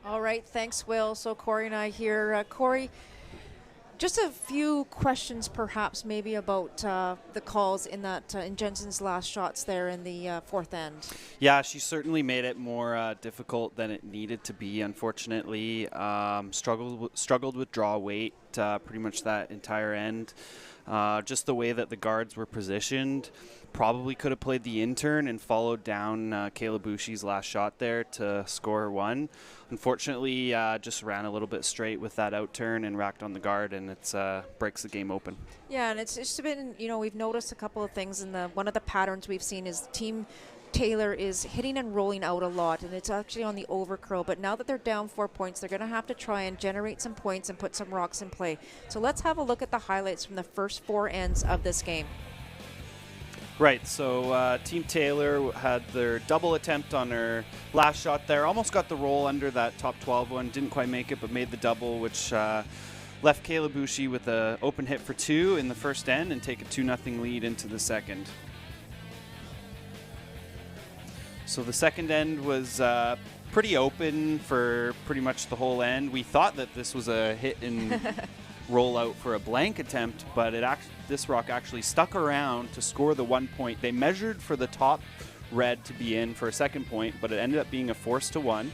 All right, thanks, Will. So Corey and I here. Corey, just a few questions perhaps maybe about the calls in that in Jensen's last shots there in the fourth end. Yeah, she certainly made it more difficult than it needed to be, unfortunately. Struggled with draw weight pretty much that entire end. Just the way that the guards were positioned, probably could have played the intern and followed down Kayla Buchy's last shot there to score 1. Unfortunately, just ran a little bit straight with that out turn and racked on the guard, and it breaks the game open. Yeah, and it's just been, we've noticed a couple of things, and one of the patterns we've seen is Team Taylor is hitting and rolling out a lot, and it's actually on the overcurl. But now that they're down 4 points, they're going to have to try and generate some points and put some rocks in play. So let's have a look at the highlights from the first 4 ends of this game. Right, so Team Taylor had their double attempt on her last shot there. Almost got the roll under that top 12 one. Didn't quite make it, but made the double, which left Kayla Buchy with an open hit for 2 in the first end and take a 2-0 lead into the second. So the second end was pretty open for pretty much the whole end. We thought that this was a hit and roll out for a blank attempt, but this rock actually stuck around to score the 1 point. They measured for the top red to be in for a second point, but it ended up being a force to 1.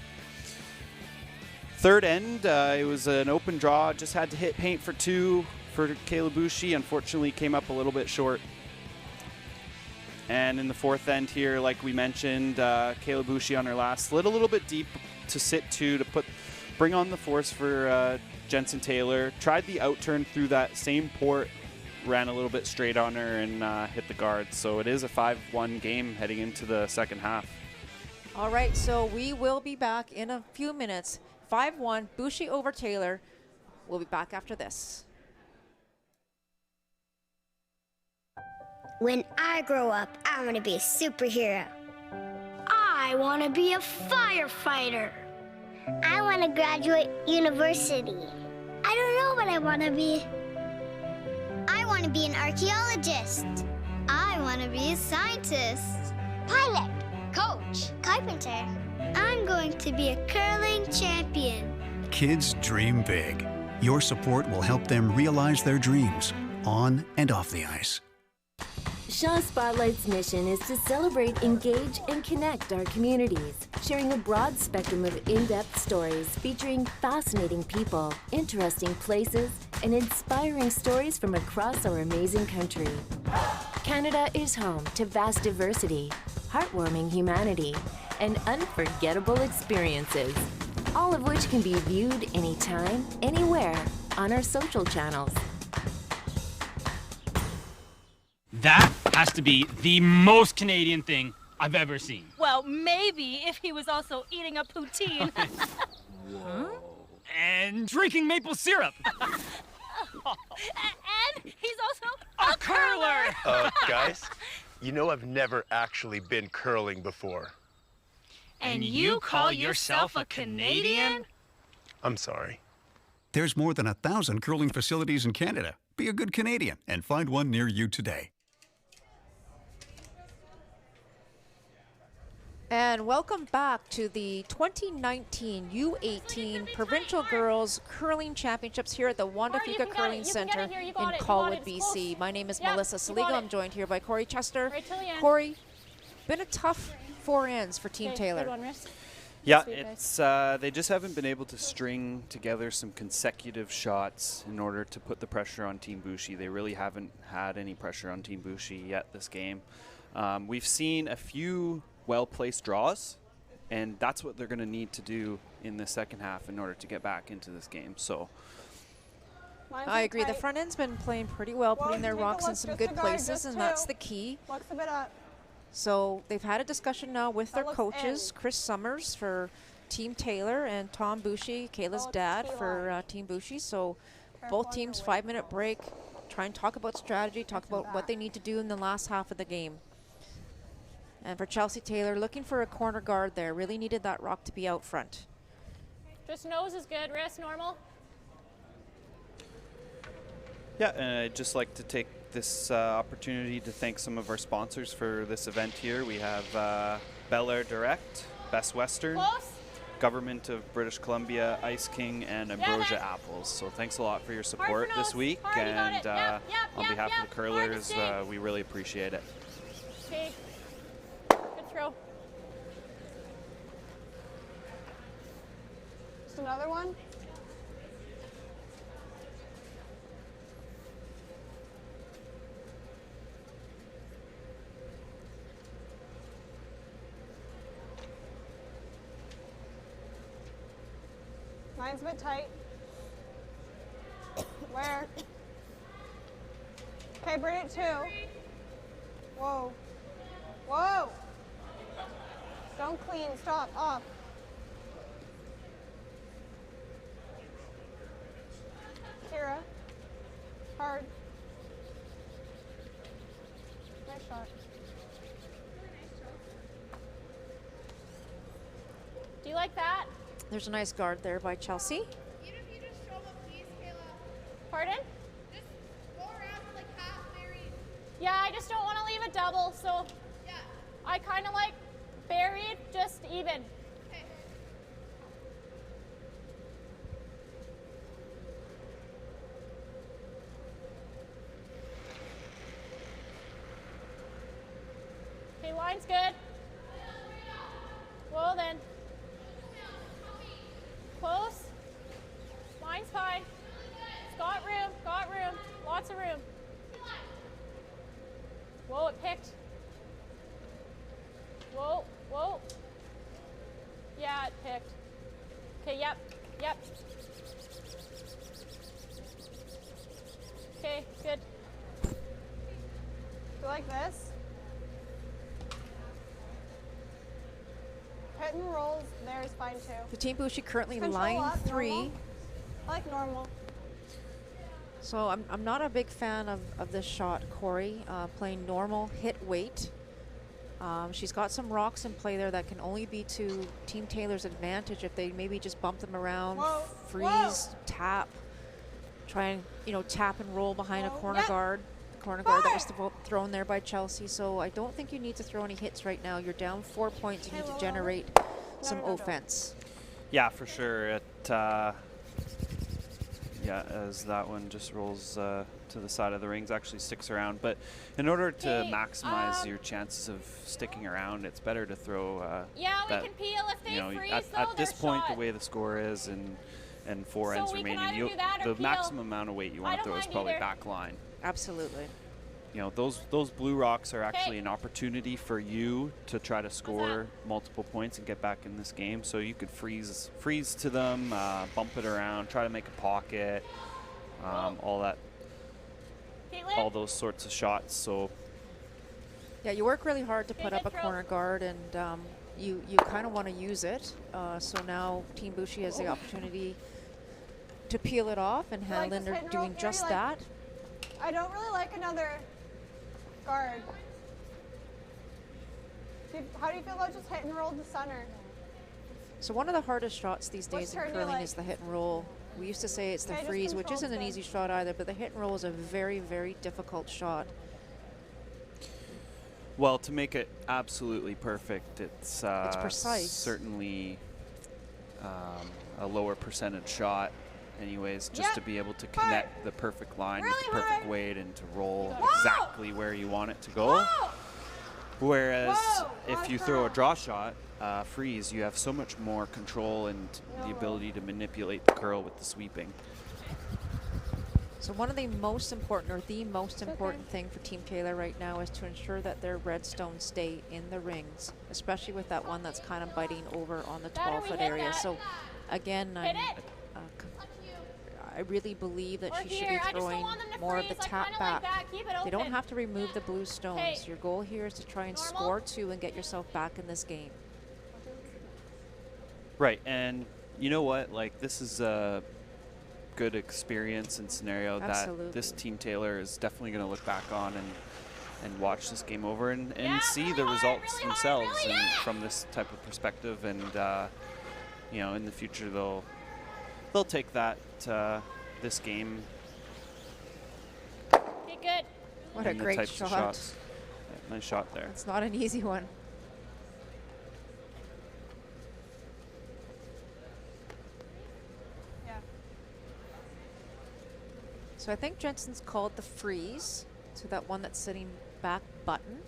Third end, it was an open draw. Just had to hit paint for 2 for Kayla Buchy. Unfortunately, came up a little bit short. And in the fourth end here, like we mentioned, Kayla Buchy on her last slid a little bit deep to sit 2 to bring on the force for Jensen Taylor. Tried the out turn through that same port, ran a little bit straight on her and hit the guard. So it is a 5-1 game heading into the second half. All right, so we will be back in a few minutes. 5-1, Buchy over Taylor. We'll be back after this. When I grow up, I want to be a superhero. I want to be a firefighter. I want to graduate university. I don't know what I want to be. I want to be an archaeologist. I want to be a scientist. Pilot. Coach. Carpenter. I'm going to be a curling champion. Kids dream big. Your support will help them realize their dreams on and off the ice. Shaw Spotlight's mission is to celebrate, engage, and connect our communities, sharing a broad spectrum of in-depth stories featuring fascinating people, interesting places, and inspiring stories from across our amazing country. Canada is home to vast diversity, heartwarming humanity, and unforgettable experiences. All of which can be viewed anytime, anywhere on our social channels. That has to be the most Canadian thing I've ever seen. Well, maybe if he was also eating a poutine. And drinking maple syrup. And he's also a curler. Guys, you know I've never actually been curling before. And you call yourself a Canadian? I'm sorry. There's more than 1,000 curling facilities in Canada. Be a good Canadian and find one near you today. And welcome back to the 2019 U18 Provincial Girls Curling Championships here at the Wanda Fuca Curling Center in Colwood, BC. My name is Melissa Saligo. I'm joined here by Corey Chester. Corey, been a tough 4 ends for Team Taylor. Yeah, it's they just haven't been able to string together some consecutive shots in order to put the pressure on Team Buchy. They really haven't had any pressure on Team Buchy yet this game. We've seen a few well-placed draws, and that's what they're going to need to do in the second half in order to get back into this game. So I agree. The front end's been playing pretty well, putting their rocks in some good places, and that's the key. So they've had a discussion now with their coaches, Chris Summers for Team Taylor and Tom Buchy, Kayla's dad, for Team Buchy. So both teams, 5-minute break, try and talk about strategy, talk about what they need to do in the last half of the game. And for Chelsea Taylor, looking for a corner guard there. Really needed that rock to be out front. Just nose is good. Wrist normal. yeah, and I'd just like to take this opportunity to thank some of our sponsors for this event here. We have Bel Air Direct, Best Western, Government of British Columbia, Ice King, and Ambrosia Apples. So thanks a lot for your support this week, and on behalf of the curlers, we really appreciate it. Okay. Good throw. Just another one. Mine's a bit tight. Where? Okay, bring it too. Whoa. Whoa. Don't clean. Stop. Off. Kira. Hard. Nice shot. Do you like that? There's a nice guard there by Chelsea. Pardon? Just go around like half buried. Yeah, I just don't want to leave a double, so Yeah. I kind of like buried, just even. Okay. Okay, line's good. Well then. Close. Line's fine. It's got room, lots of room. Whoa, it picked. Whoa, whoa. Yeah, it picked. Okay, yep. Okay, good. Do you like this? Hit and rolls there is fine too. The Team Buchy currently Control line up, 3. normal. I like normal. So I'm not a big fan of this shot, Corey, playing normal hit weight. She's got some rocks in play there that can only be to Team Taylor's advantage if they maybe just bump them around, freeze, tap, try and tap and roll behind a corner guard. The corner guard that was thrown there by Chelsea. So I don't think you need to throw any hits right now. You're down 4 points. You need to generate some offense. Yeah, for sure. It as that one just rolls to the side of the rings, actually sticks around. But in order to maximize your chances of sticking around, it's better to throw. Yeah, we can peel if they freeze. At this point, the way the score is and 4 ends remaining, the maximum amount of weight you want to throw is probably back line. Absolutely. you know, those blue rocks are actually an opportunity for you to try to score multiple points and get back in this game. So you could freeze to them, bump it around, try to make a pocket, all those sorts of shots. So yeah, you work really hard to put up a corner guard, and you kind of want to use it. So now Team Buchy has the opportunity to peel it off, and Hanlon are doing just that. I don't really like another guard. How do you feel about just hit and roll the center? So one of the hardest shots these days in curling is the hit and roll. We used to say it's the freeze, which isn't an easy shot either, but the hit and roll is a very, very difficult shot. Well, to make it absolutely perfect, it's precise. Certainly a lower percentage shot anyways, just to be able to connect the perfect line with the perfect weight and to roll exactly where you want it to go. Whereas if you throw a draw shot, freeze, you have so much more control and the ability to manipulate the curl with the sweeping. So one of the most important, or the most important thing for Team Taylor right now is to ensure that their redstones stay in the rings, especially with that one that's kind of biting over on the 12-foot area. So again, I really believe that she should be throwing more of the tap back. They don't have to remove the blue stones. Your goal here is to try and score 2 and get yourself back in this game. Right, and you know what? Like, this is a good experience and scenario that this Team Taylor is definitely going to look back on and watch this game over and see the results themselves and from this type of perspective. And you know, in the future they'll take that this game. Okay, good. What a great shot. Nice shot there. It's not an easy one. Yeah. So I think Jensen's called the freeze to that one that's sitting back button.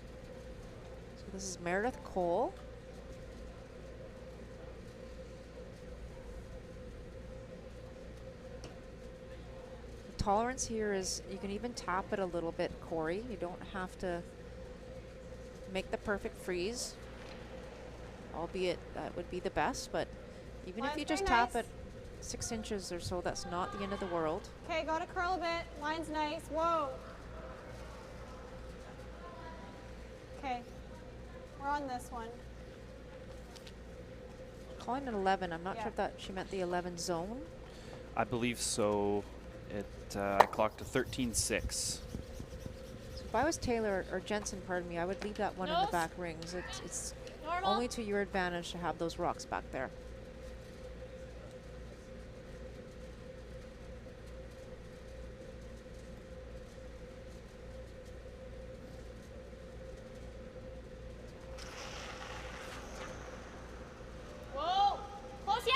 So this is Meredith Coulter. Tolerance here is you can even tap it a little bit, Corey. You don't have to make the perfect freeze, albeit that would be the best, but even if you just tap it 6 inches or so, that's not the end of the world. Okay, got to curl a bit. Line's nice. Whoa. Okay, we're on this one. Calling it 11. I'm not sure if that she meant the 11 zone. I believe so. I clocked a 13.6. So if I was Taylor or Jensen, pardon me, I would leave that one in the back rings. It's only to your advantage to have those rocks back there. Whoa! Close, yep.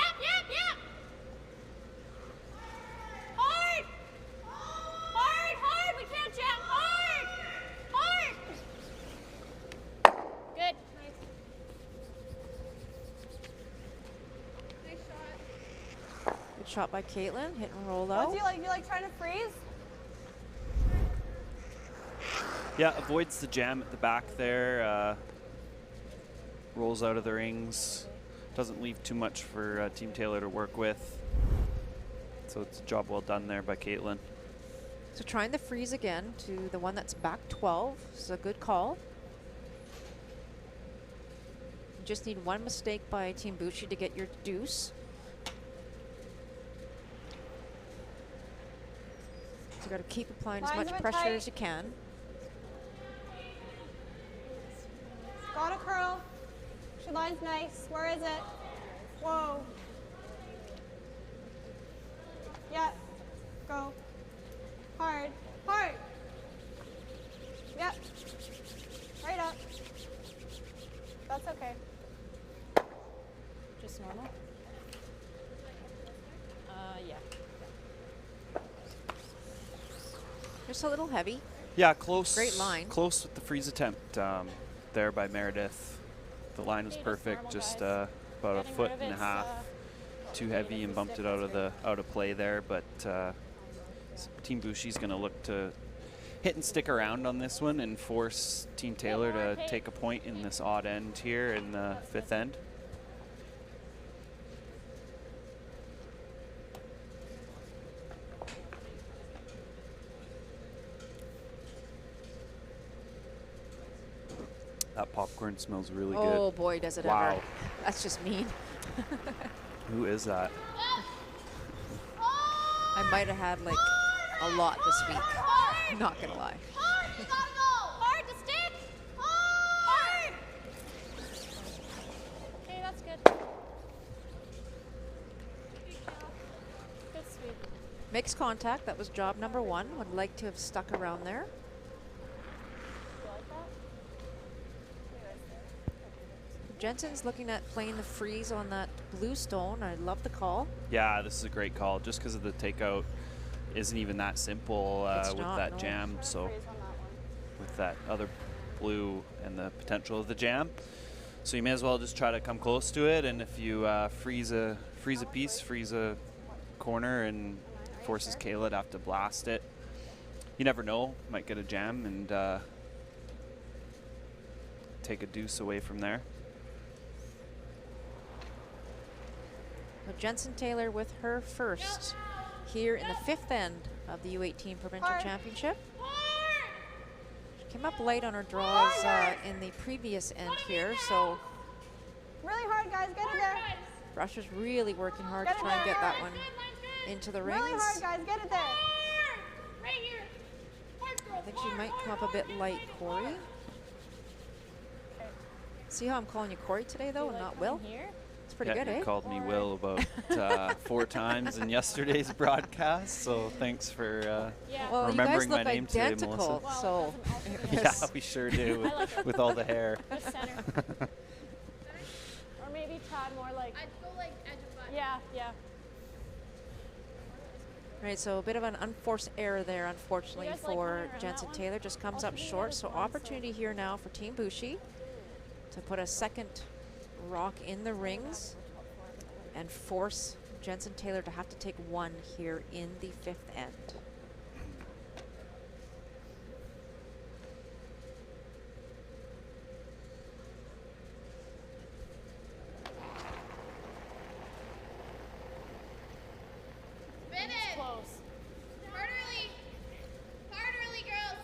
Hard, we can't jam, hard! Good. Nice shot. Good shot by Caitlin, hit and roll out. What do you like? You like trying to freeze? Yeah, avoids the jam at the back there. Rolls out of the rings. Doesn't leave too much for Team Taylor to work with. So it's a job well done there by Caitlin. So trying the freeze again to the one that's back 12. This is a good call. You just need one mistake by Team Buchy to get your deuce. So you got to keep applying as much pressure as you can. Got a curl. She line's nice. Where is it? Whoa. Yeah. Go. Hard. Yep. Right up. That's okay. Just normal? Yeah. Just a little heavy. Yeah, close. Great line. Close with the freeze attempt there by Meredith. The line was perfect, just about a foot and a half too heavy and bumped it out of play there. But Team Buchy's going to look to hit and stick around on this one and force Team Taylor to take a point in this odd end here in the 5th end. That popcorn smells really good. Oh boy, does it wow. ever. That's just mean. Who is that? I might have had like a lot this week. Not gonna lie. Hard, you gotta go. Hard to stick. Hard. Okay, that's good. Good sweep. Makes contact. That was job number 1. Would like to have stuck around there. Jensen's looking at playing the freeze on that blue stone. I love the call. Yeah, this is a great call just because of the takeout isn't even that simple with that jam. So with that other blue and the potential of the jam. So you may as well just try to come close to it, and if you freeze a piece, freeze a corner and forces Kayla to have to blast it, you never know, might get a jam and take a deuce away from there. Jensen Taylor with her first here in the 5th end of the U18 Provincial Championship. She came up light on her draws in the previous end here, so Really hard, guys. Get it there. Brusher's really working hard to try and get that one into the rings. Really hard, guys. Get it there. Right here. I think she might come up a bit light, Corey. See how I'm calling you Corey today, though, and not Will? It's pretty good, You eh? called me Will about 4 times in yesterday's broadcast, so thanks for Well, remembering you my guys name look today, identical, Melissa. so Yeah, we sure do, with all the hair. Or maybe Todd more like. I'd go like edge of butt. Yeah, yeah. Right, so a bit of an unforced error there, unfortunately, You guys like for coming around Jensen that one? Taylor. Just comes up short, so opportunity here now for Team Buchy to put a second rock in the rings and force Jensen Taylor to have to take one here in the 5th end. It's close. Hard early. Hard early, girls.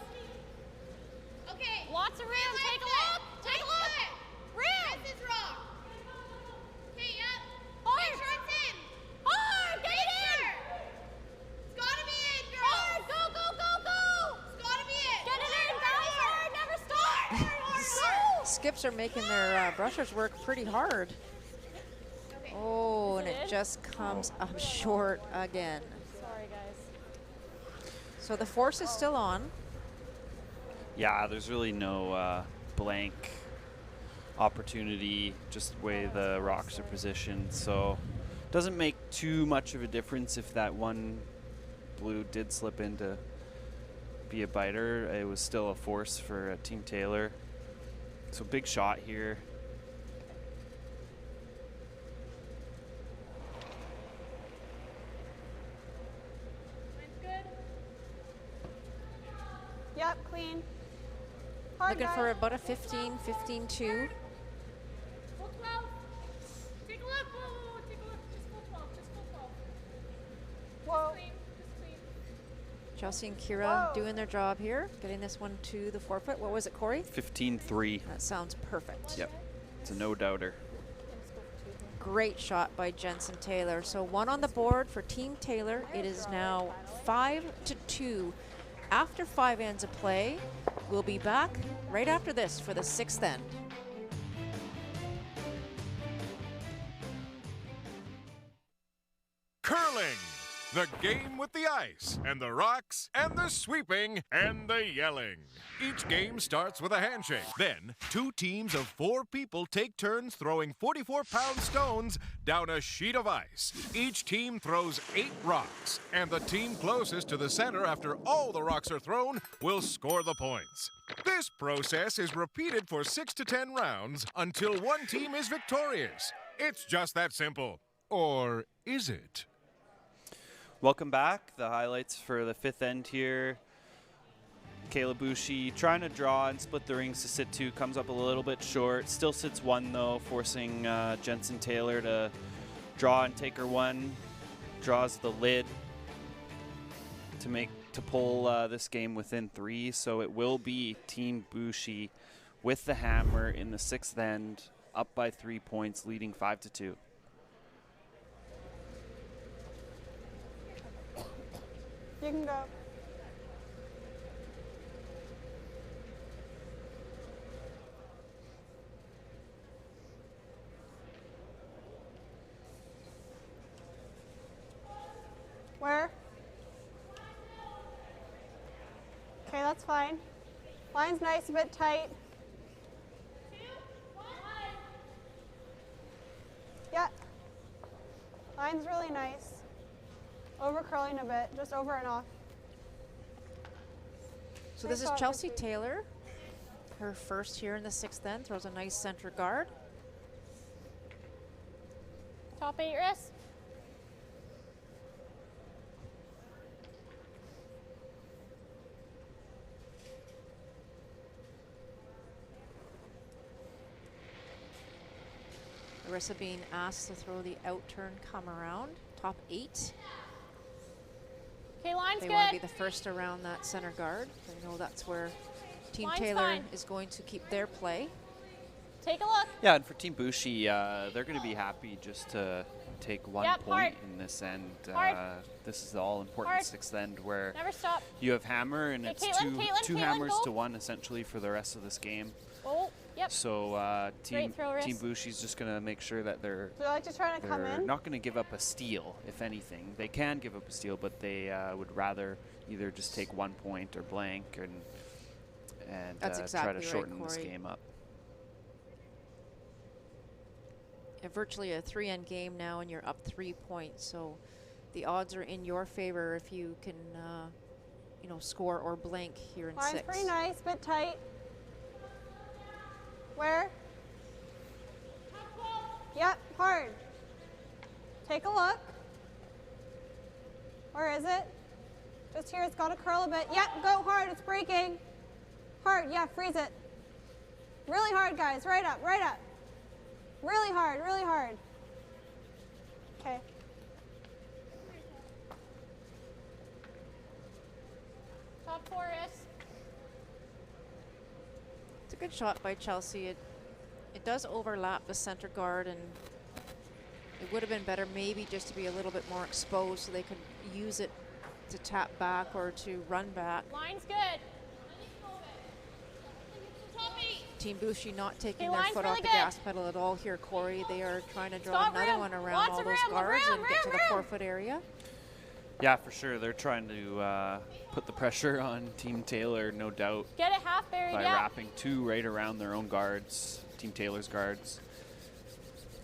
Okay. Lots of room. Take a look. Take a look. Room. This is wrong. Okay, yep. Hard. Make sure it's in. Hard. Get it in. It's gotta be in, girls. Hard. Go, go, go, go. It's gotta be in. Get it in, guys. Hard. Never stop. Skips are making their brushers work pretty hard. Oh, and it just comes up short again. Sorry, guys. So the force is still on. Yeah, there's really no blank opportunity, just the way the rocks are positioned. So it doesn't make too much of a difference if that one blue did slip in to be a biter. It was still a force for Team Taylor. So big shot here. Yep, clean. Hard, Looking guys. for about a 15, 15-2. Full 12. Take a look. Whoa, take a look. Just full 12. Just full 12. Whoa. Just clean. Chelsea and Kira doing their job here, getting this one to the forefoot. What was it, Corey? 15-3. That sounds perfect. Yep, it's a no-doubter. Great shot by Jensen Taylor. So one on the board for Team Taylor. It is now 5-2. After 5 ends of play, we'll be back right after this for the 6th end. Curling, the game with the ice and the rocks and the sweeping and the yelling. Each game starts with a handshake. Then, 2 teams of 4 people take turns throwing 44-pound stones down a sheet of ice. Each team throws 8 rocks, and the team closest to the center after all the rocks are thrown will score the points. This process is repeated for 6 to 10 rounds until one team is victorious. It's just that simple. Or is it? Welcome back. The highlights for the 5th end here. Kayla Buchy trying to draw and split the rings to sit 2, comes up a little bit short. Still sits 1 though, forcing Jensen Taylor to draw and take her 1. Draws the lid to pull this game within 3. So it will be Team Buchy with the hammer in the 6th end, up by 3 points, leading 5-2. You can go. Where? Okay, that's fine. Line's nice, a bit tight. Yeah. Line's really nice. Over curling a bit, just over and off. So this is Chelsea Taylor. Her first here in the 6th end, throws a nice center guard. Top 8 wrist. Marissa being asked to throw the out turn come around, top 8. Okay, line's they good. want to be the first around that center guard. They know that's where Team Line's Taylor fine. is going to keep their play. Take a look. Yeah, and for Team Buchy, they're going to be happy just to take 1 Yep, point hard. in this end. Hard. This is the all-important Hard. 6th end where Never stop. you have hammer, and Okay, it's Caitlin, two Caitlin, hammers go. to 1 essentially for the rest of this game. Oh, yep. So Team Great throw, wrist. Buchy's just going to make sure that they're Do you like to try to come in? not going to give up a steal, if anything. They can give up a steal, but they would rather either just take 1 point or blank and That's try exactly to right, shorten this Corey. game up. Virtually a 3-end game now, and you're up 3 points. So the odds are in your favor if you can, score or blank here in Line's 6. pretty nice, bit tight. Where? Yep, hard. Take a look. Where is it? Just here, it's got to curl a bit. Yep, go hard, it's breaking. Hard, yeah, freeze it. Really hard, guys, right up, right up. Really hard, really hard. Okay. Top 4 wrist. It's a good shot by Chelsea. It does overlap the center guard, and it would have been better maybe just to be a little bit more exposed so they could use it to tap back or to run back. Line's good. Team Buchy not taking Okay, their line's foot really off the good. gas pedal at all here, Corey. They are trying to draw got another room. one around Lots all of those room, guards room, and get to room, the room. 4-foot area. Yeah, for sure. They're trying to put the pressure on Team Taylor, no doubt, Get it half buried, by yeah. wrapping 2 right around their own guards, Team Taylor's guards,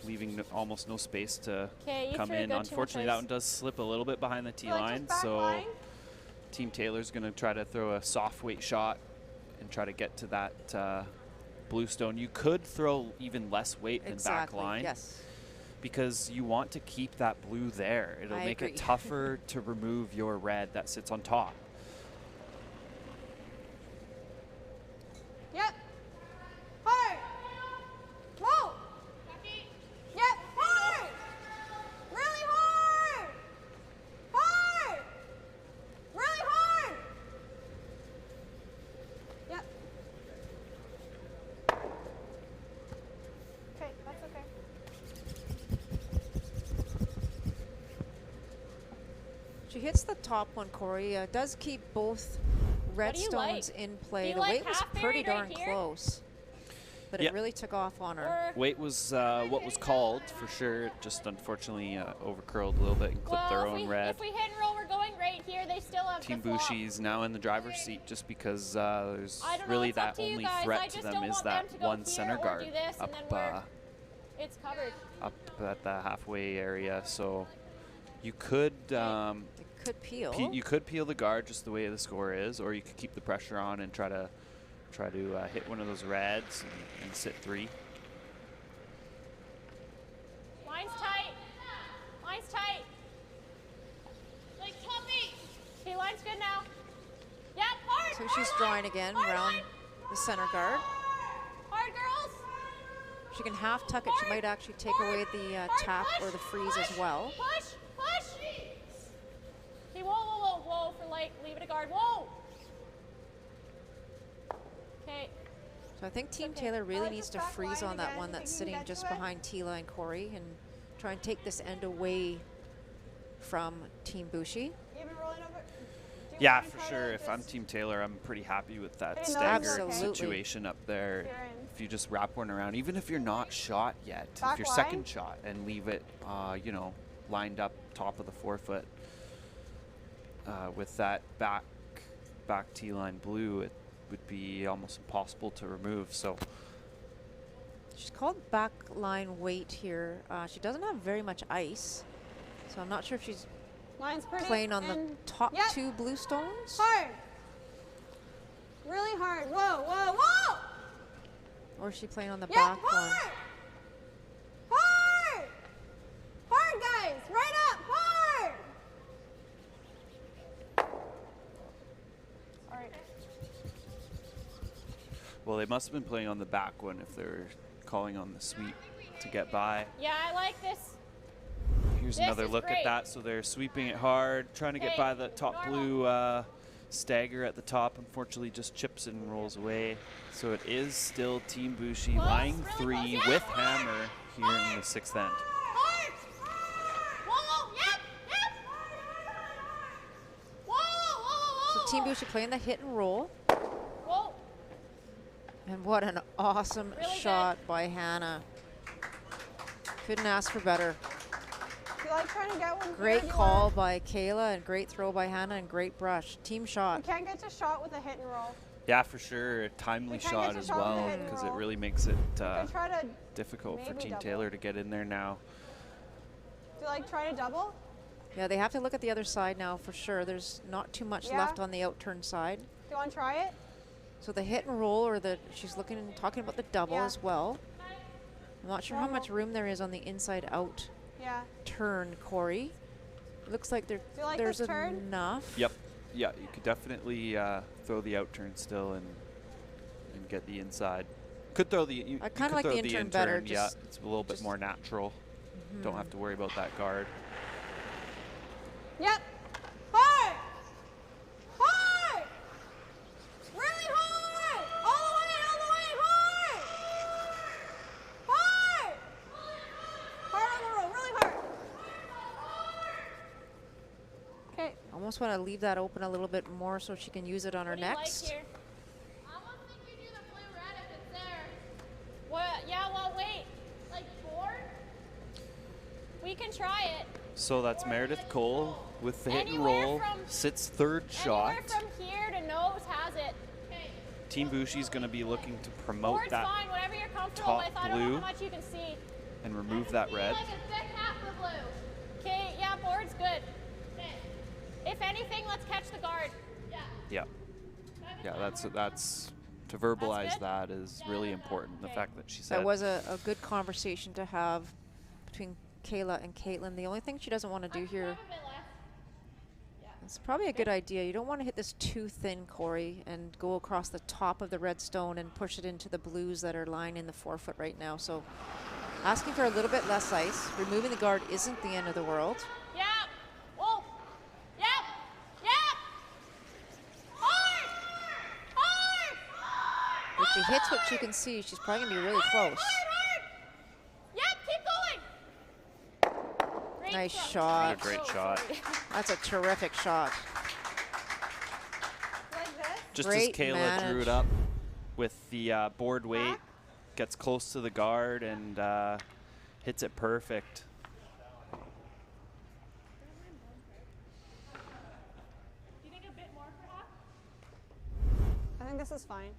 leaving almost no space to 'Kay, you come threw in. good, too Unfortunately, much that one does slip a little bit behind the tee You like line, just back so line? Team Taylor's going to try to throw a soft weight shot and try to get to that blue stone. You could throw even less weight than back line. Yes. Because you want to keep that blue there. It'll I make agree. it tougher to remove your red that sits on top. Yep. Hard. Whoa. Yep, hard. Really hard. Hard. Really hard. Yep. Okay, that's okay. She hits the top one, Corey. Does keep both red do you stones like? in Do play. you The like weight was half pretty buried right darn here? close, but Yeah. it really took off on her. Weight was what was called for sure. It just unfortunately overcurled a little bit and clipped their own red. If we hit and roll, we're going right here. They still have Team the flop. Buchy's now in the driver's seat just because there's I don't know, really it's up that to you only guys. I threat to just them don't is want that them to go one here center or guard do this, and up then it's covered. up at the halfway area. So you could Could peel. you could peel the guard just the way the score is, or you could keep the pressure on and try to hit one of those reds and sit 3. Line's tight. Line's tight. Like toppy. Okay, line's good now. Yep, hard. So she's drawing again around the center guard. Hard, girls. She can half tuck it. She might actually take away the tap or the freeze as well. Push, push. Okay, whoa, whoa, whoa, whoa, for light. Leave it a guard. Whoa. Okay. So I think Team Taylor really needs to freeze on that one that's sitting just behind Tila and Corey and try and take this end away from Team Buchy. Yeah, for sure. If I'm Team Taylor, I'm pretty happy with that staggered situation up there. If you just wrap one around, even if you're not shot yet, if you're second shot and leave it, you know, lined up top of the forefoot with that back T-line blue, it would be almost impossible to remove. So she's called back line weight here. She doesn't have very much ice, so I'm not sure if she's playing on the top two blue stones. Hard. Really hard. Whoa, whoa, whoa! Or is she playing on the back one? Hard! Hard, guys! Right up! Hard! All right. Well, they must have been playing on the back one if they're calling on the sweep to get by. Yeah, I like this. Here's another look at that. So they're sweeping it hard, trying to get by the top blue stagger at the top. Unfortunately, just chips and rolls away. So it is still Team Buchy lying three with hammer here in the sixth end. So Team Buchy playing the hit and roll. Whoa. And what an awesome shot by Hannah. Couldn't ask for better. You like trying to get one? Great call by Kayla and great throw by Hannah and great brush. Team shot. You can't get to shot with a hit and roll. Yeah, for sure. A timely shot as well, because it really makes it difficult for Team Taylor to get in there now. Do you like try to double? Yeah, they have to look at the other side now for sure. There's not too much left on the outturn side. Do you want to try it? So the hit and roll, or she's talking about the double as well. I'm not sure how much room there is on the inside out turn, Corey. Looks like there's enough. Yep. Yeah, you could definitely throw the out turn still and get the inside. Could throw the I kind of like the in turn better. Yeah, it's a little bit more natural. Don't have to worry about that guard. Yep. Hard. Hard. Really hard. All the way, hard. Hard. Hard on the roll, really hard. Okay. Almost want to leave that open a little bit more so she can use it on her next. Like here? I almost think you do the blue red if it's there. What? Yeah, well, wait. Like 4? We can try it. So that's Meredith Coulter with the hit and roll. Sits third shot. Anywhere from here to nose has it. Team Buchy's going to be looking to promote Board's that fine, whatever you're comfortable with. I don't know how much you can see. and remove that red. Like a thick half of blue. Okay, yeah, board's good. If anything, let's catch the guard. Yeah. Yeah, that's to verbalize that is really important. The fact that she said that was a good conversation to have between Kayla and Caitlin. The only thing she doesn't want to do here, it's probably a good idea. You don't want to hit this too thin, Corey, and go across the top of the red stone and push it into the blues that are lying in the forefoot right now. So asking for a little bit less ice. Removing the guard isn't the end of the world. Yeah. Oh. Yep. Yep. Hard. Hard. If she hits what you can see, she's probably going to be really close. Yep, keep going. Great Nice shot. shot. A great shot. That's a terrific shot. Just Great as Kayla managed. drew it up with the board weight, gets close to the guard and hits it perfect. I think this is fine.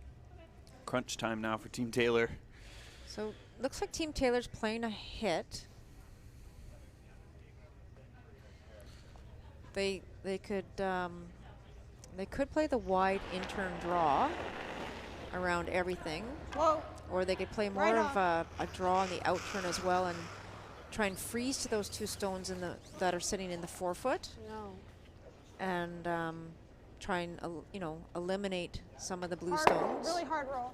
Crunch time now for Team Taylor. So looks like Team Taylor's playing a hit. They could play the wide in-turn draw around everything. Whoa. Or they could play more of a draw on the out turn as well and try and freeze to those two stones that are sitting in the forefoot. No. And try and you know, eliminate some of the blue Hard, stones. really hard roll.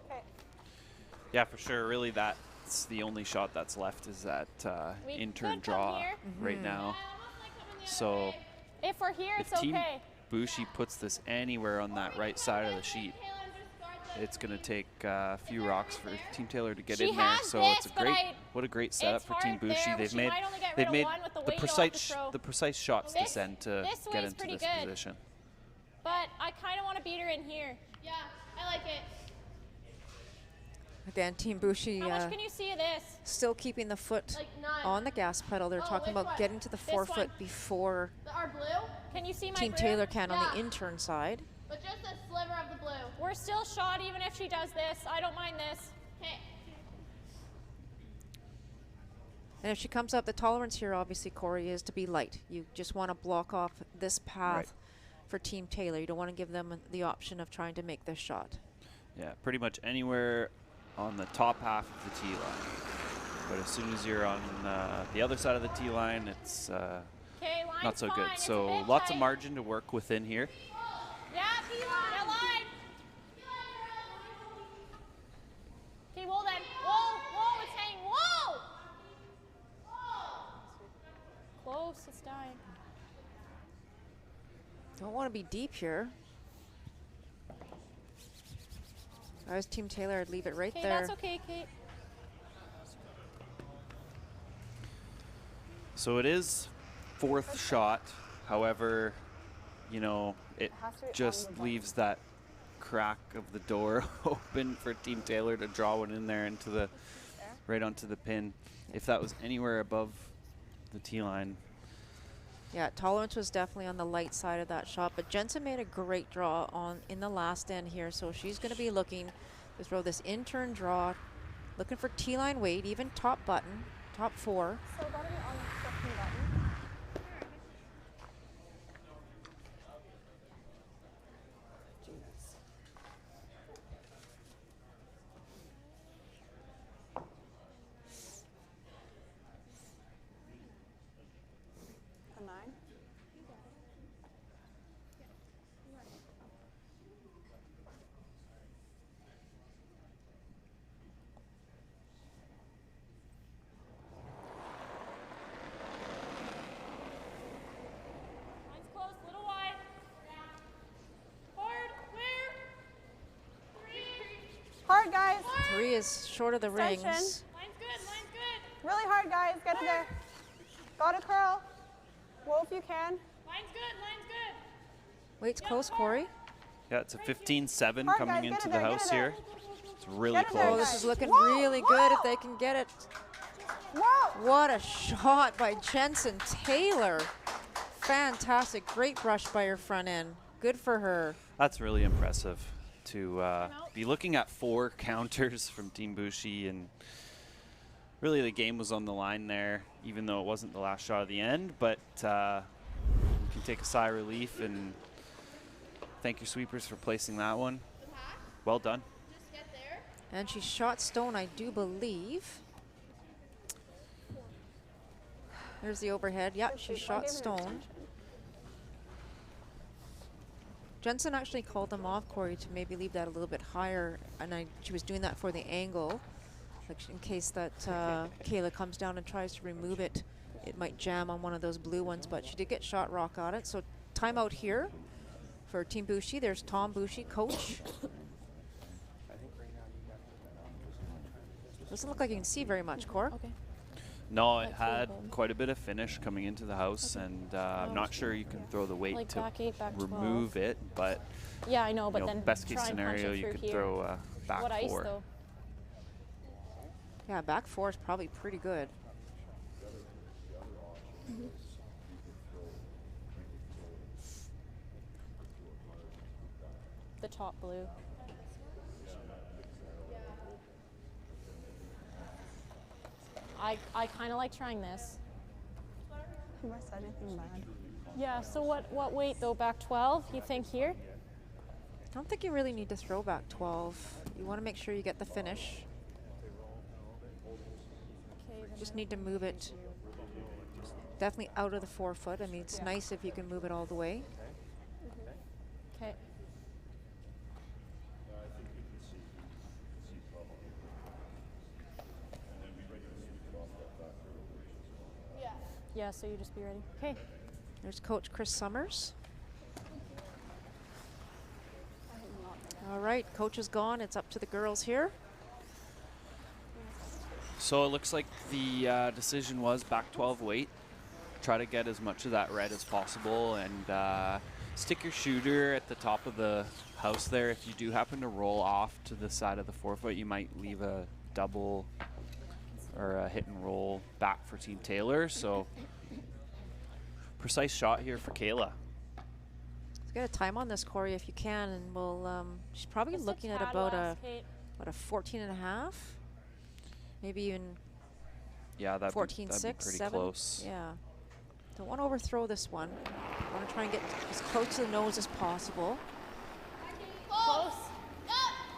Okay. Yeah, for sure. Really, that's the only shot that's left is that in-turn draw right now. So If we're here, if it's Team okay. Buchy puts this anywhere on that right side of the sheet, it's going to take a few rocks for Team Taylor to get She in there. has So this, it's a but great, what a great setup for Team hard Buchy. there, but They've she made might only get rid of one with the weight you'll have to throw. the precise shots to send to this get way's into pretty this good. position. But I kind of want to beat her in here. Yeah, I like it. Again, Team Buchy How much can you see of this? still keeping the foot Like none. on the gas pedal. They're talking which about one? getting to the This forefoot one. before Our blue? Can you see my Team blue? Taylor can on the in-turn side. But just a sliver of the blue. We're still shot even if she does this. I don't mind this. Okay. And if she comes up, the tolerance here, obviously, Corey, is to be light. You just want to block off this path for Team Taylor. You don't want to give them the option of trying to make this shot. Yeah, pretty much anywhere on the top half of the tee line. But as soon as you're on the other side of the tee line, it's not so good. So lots of margin to work within here. Yeah, line. Okay, whoa then. Whoa, it's hanging. Whoa! Close, it's dying. Don't want to be deep here. If I was Team Taylor, I'd leave it right Okay, there. that's okay, Kate. So it is fourth shot. However, you know, it just leaves that crack of the door open for Team Taylor to draw one in there into the right onto the pin. If that was anywhere above the tee line. Yeah, tolerance was definitely on the light side of that shot, but Jensen made a great draw in the last end here, so she's going to be looking to throw this in-turn draw, looking for tee line weight, even top button, top four. So gotta be on the second button. A 9. Line's close, a little wide. Hard, where? 3. Hard, guys. 3 is short of the Extension. rings. Line's good. Really hard, guys. Get in there. Got to curl. Whoa if you can. Line's good. Weight's close, Corey. Yeah, it's a 15-7 Hard, coming guys, get into in the there, get house in there. here. It's really Get in there, Oh, close. this is looking Whoa, really good if they can get it. Whoa! What a shot by Jensen Taylor. Fantastic. Great brush by her front end. Good for her. That's really impressive to be looking at 4 counters from Team Buchy, and really the game was on the line there, even though it wasn't the last shot of the end. But you can take a sigh of relief and thank your sweepers for placing that one. Well done. And she shot stone, I do believe. There's the overhead. Yep, she shot stone. Jensen actually called them off, Corey, to maybe leave that a little bit higher, and she was doing that for the angle, like in case that Kayla comes down and tries to remove it. It might jam on one of those blue ones, but she did get shot rock on it. So timeout here for Team Buchy. There's Tom Buchy, coach. Doesn't look like you can see very much, Cor. Okay. No, it had quite a bit of finish coming into the house, and I'm not sure you can throw the weight Like to back 8, back 12. remove it, but Yeah, I know, but then best case try and punch scenario, it you through could here. throw back What ice 4. though? Yeah, back 4 is probably pretty good. The top blue. I kind of like trying this. Have I said anything bad? Yeah, so what weight though? Back 12, you think here? I don't think you really need to throw back 12. You want to make sure you get the finish. Okay, Just need to move it definitely out of the 4 foot. I mean, it's nice if you can move it all the way. Okay. Yeah, so you just be ready. Okay. There's Coach Chris Summers. All right, coach is gone. It's up to the girls here. So it looks like the decision was back 12 weight. Try to get as much of that red as possible, and stick your shooter at the top of the house there. If you do happen to roll off to the side of the 4 foot, you might leave a double or a hit and roll back for Team Taylor. So precise shot here for Kayla. Let's get a time on this, Corey, if you can, and we'll. She's probably looking at about a 14 and a half, maybe even. Yeah, that'd 14, be 6, pretty 7. close. Yeah. Don't want to overthrow this one. Want to try and get as close to the nose as possible. Close.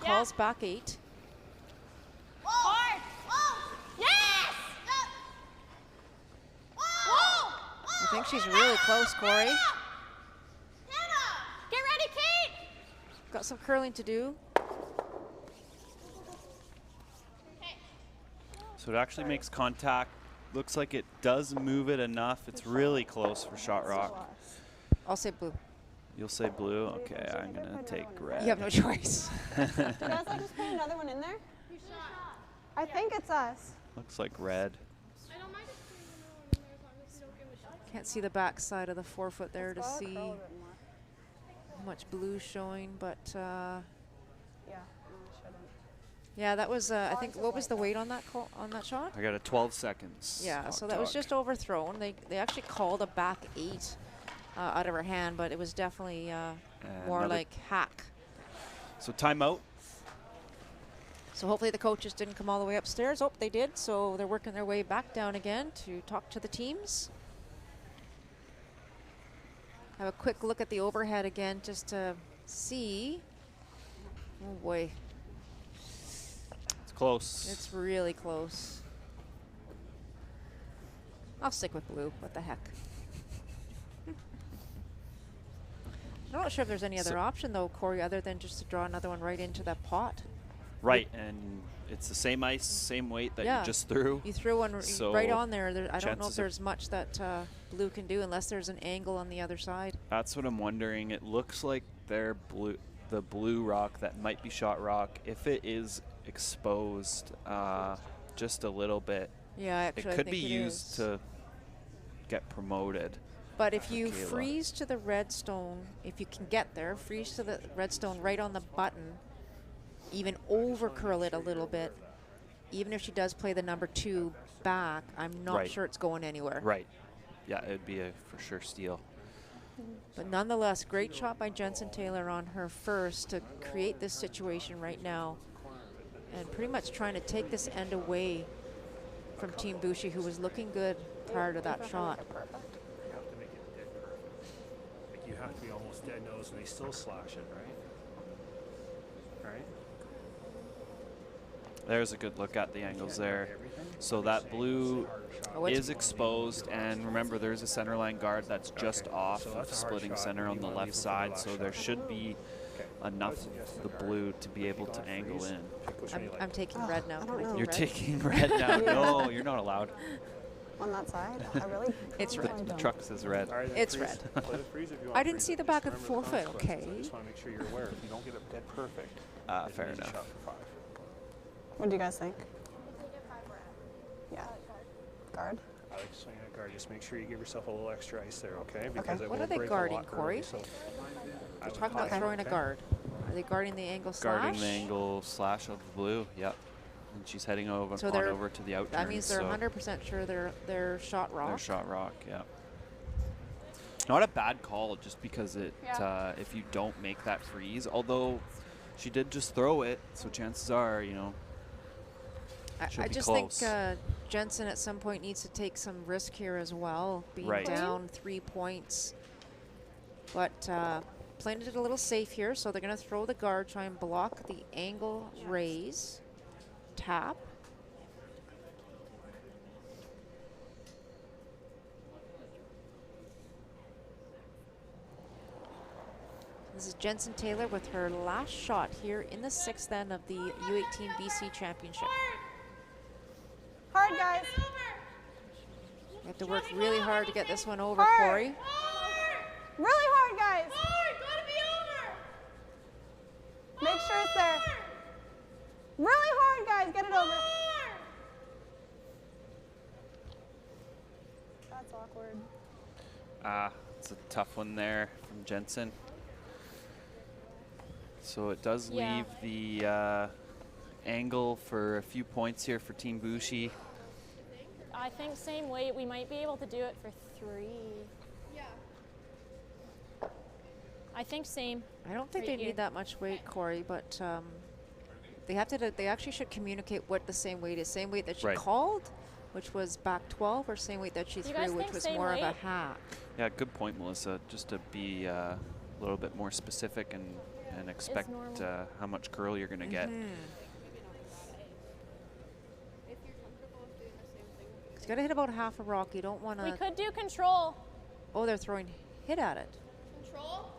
Calls back 8. Hard. Yes. I think she's really close, Corey. Get ready, Kate. Got some curling to do. So it actually makes contact. Looks like it does move it enough. It's really close for shot rock. I'll say blue. You'll say blue? Okay, I'm going to take red. You have no choice. Do you guys like just put another one in there? I think it's us. Looks like red. Can't see the back side of the 4 foot there to see how much blue showing, but yeah, that was I think, what was the weight on that shot? I got a 12 seconds. Yeah, so that was just overthrown. They actually called a back 8 out of her hand, but it was definitely more like hack. So timeout. So hopefully the coaches didn't come all the way upstairs. Oh, they did. So they're working their way back down again to talk to the teams. Have a quick look at the overhead again just to see. Oh boy. It's close. It's really close. I'll stick with blue. What the heck? I'm not sure if there's any other option though, Corey, other than just to draw another one right into that pot. Right, and it's the same ice, same weight that you just threw. You threw one so right on there. I don't know if there's much that blue can do unless there's an angle on the other side. That's what I'm wondering. It looks like the blue rock that might be shot rock, if it is exposed just a little bit, yeah, actually, it could be used to get promoted. But if you freeze to the redstone, if you can get there, freeze to the redstone right on the button, even over curl it a little bit, even if she does play the number 2 back, I'm not sure it's going anywhere. Right. Yeah, it'd be a for sure steal. But nonetheless, great shot by Jensen Taylor on her first to create this situation right now. And pretty much trying to take this end away from Team Buchy, who was looking good prior to that shot. You have to be almost dead nose and they still slash it, right? Right? There's a good look at the angles there. So that blue is exposed, and remember there's a center line guard that's just off of splitting center on the left side, so there should be enough of the blue to be able to angle in. I'm taking red now. You're taking red now. No, you're not allowed. On that side? I really It's red. The truck says red. It's red. I didn't see the back of the 4 foot. Okay. I just want to make sure you're aware. If you don't get it dead perfect, fair enough. What do you guys think? Yeah. Guard? I like swinging a guard. Just make sure you give yourself a little extra ice there, okay? Because it What will are they break guarding, a lot Corey? early, so You're talking about throwing a guard. Are they guarding the angle slash? Guarding the angle slash of the blue, yep. And she's heading over, So on they're- over to the out That means they're 100% sure they're shot rock. They're shot rock, yeah. Not a bad call, just because it if you don't make that freeze, although she did just throw it, so chances are, you know, I just think Jensen at some point needs to take some risk here as well, being down 3 points. But playing it a little safe here, so they're going to throw the guard, try and block the angle raise, tap. This is Jensen Taylor with her last shot here in the 6th end of the U18 BC Championship. Hard, guys. You have to work really hard to get this one over, Corey. Really hard, guys. Make sure it's there. Really hard, guys. Get it over. That's awkward. It's a tough one there from Jensen. So it does leave the angle for a few points here for Team Buchy. I think same weight. We might be able to do it for 3. Yeah. I think same. I don't think they need that much weight, Corey, but they have to. They actually should communicate what the same weight is. Same weight that she called, which was back 12, or same weight that she threw, which was more of a half. Yeah, good point, Melissa. Just to be a little bit more specific and expect how much curl you're going to get. It's got to hit about half a rock. You don't want to. We could do control. Oh, they're throwing hit at it. Control?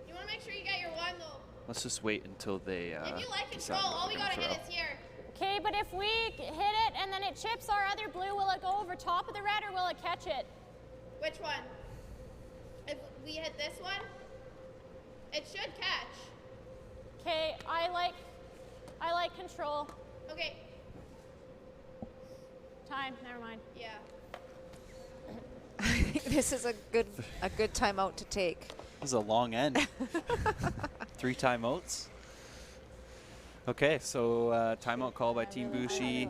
You want to make sure you get your one, though. Let's just wait until they If you like control, all we got to hit is here. Okay, but if we hit it and then it chips our other blue, will it go over top of the red or will it catch it? Which one? If we hit this one, it should catch. Okay, I like control. Okay. Time, never mind. Yeah. I think this is a good timeout to take. This is a long end. 3 timeouts. Okay, so timeout call by Team Buchy.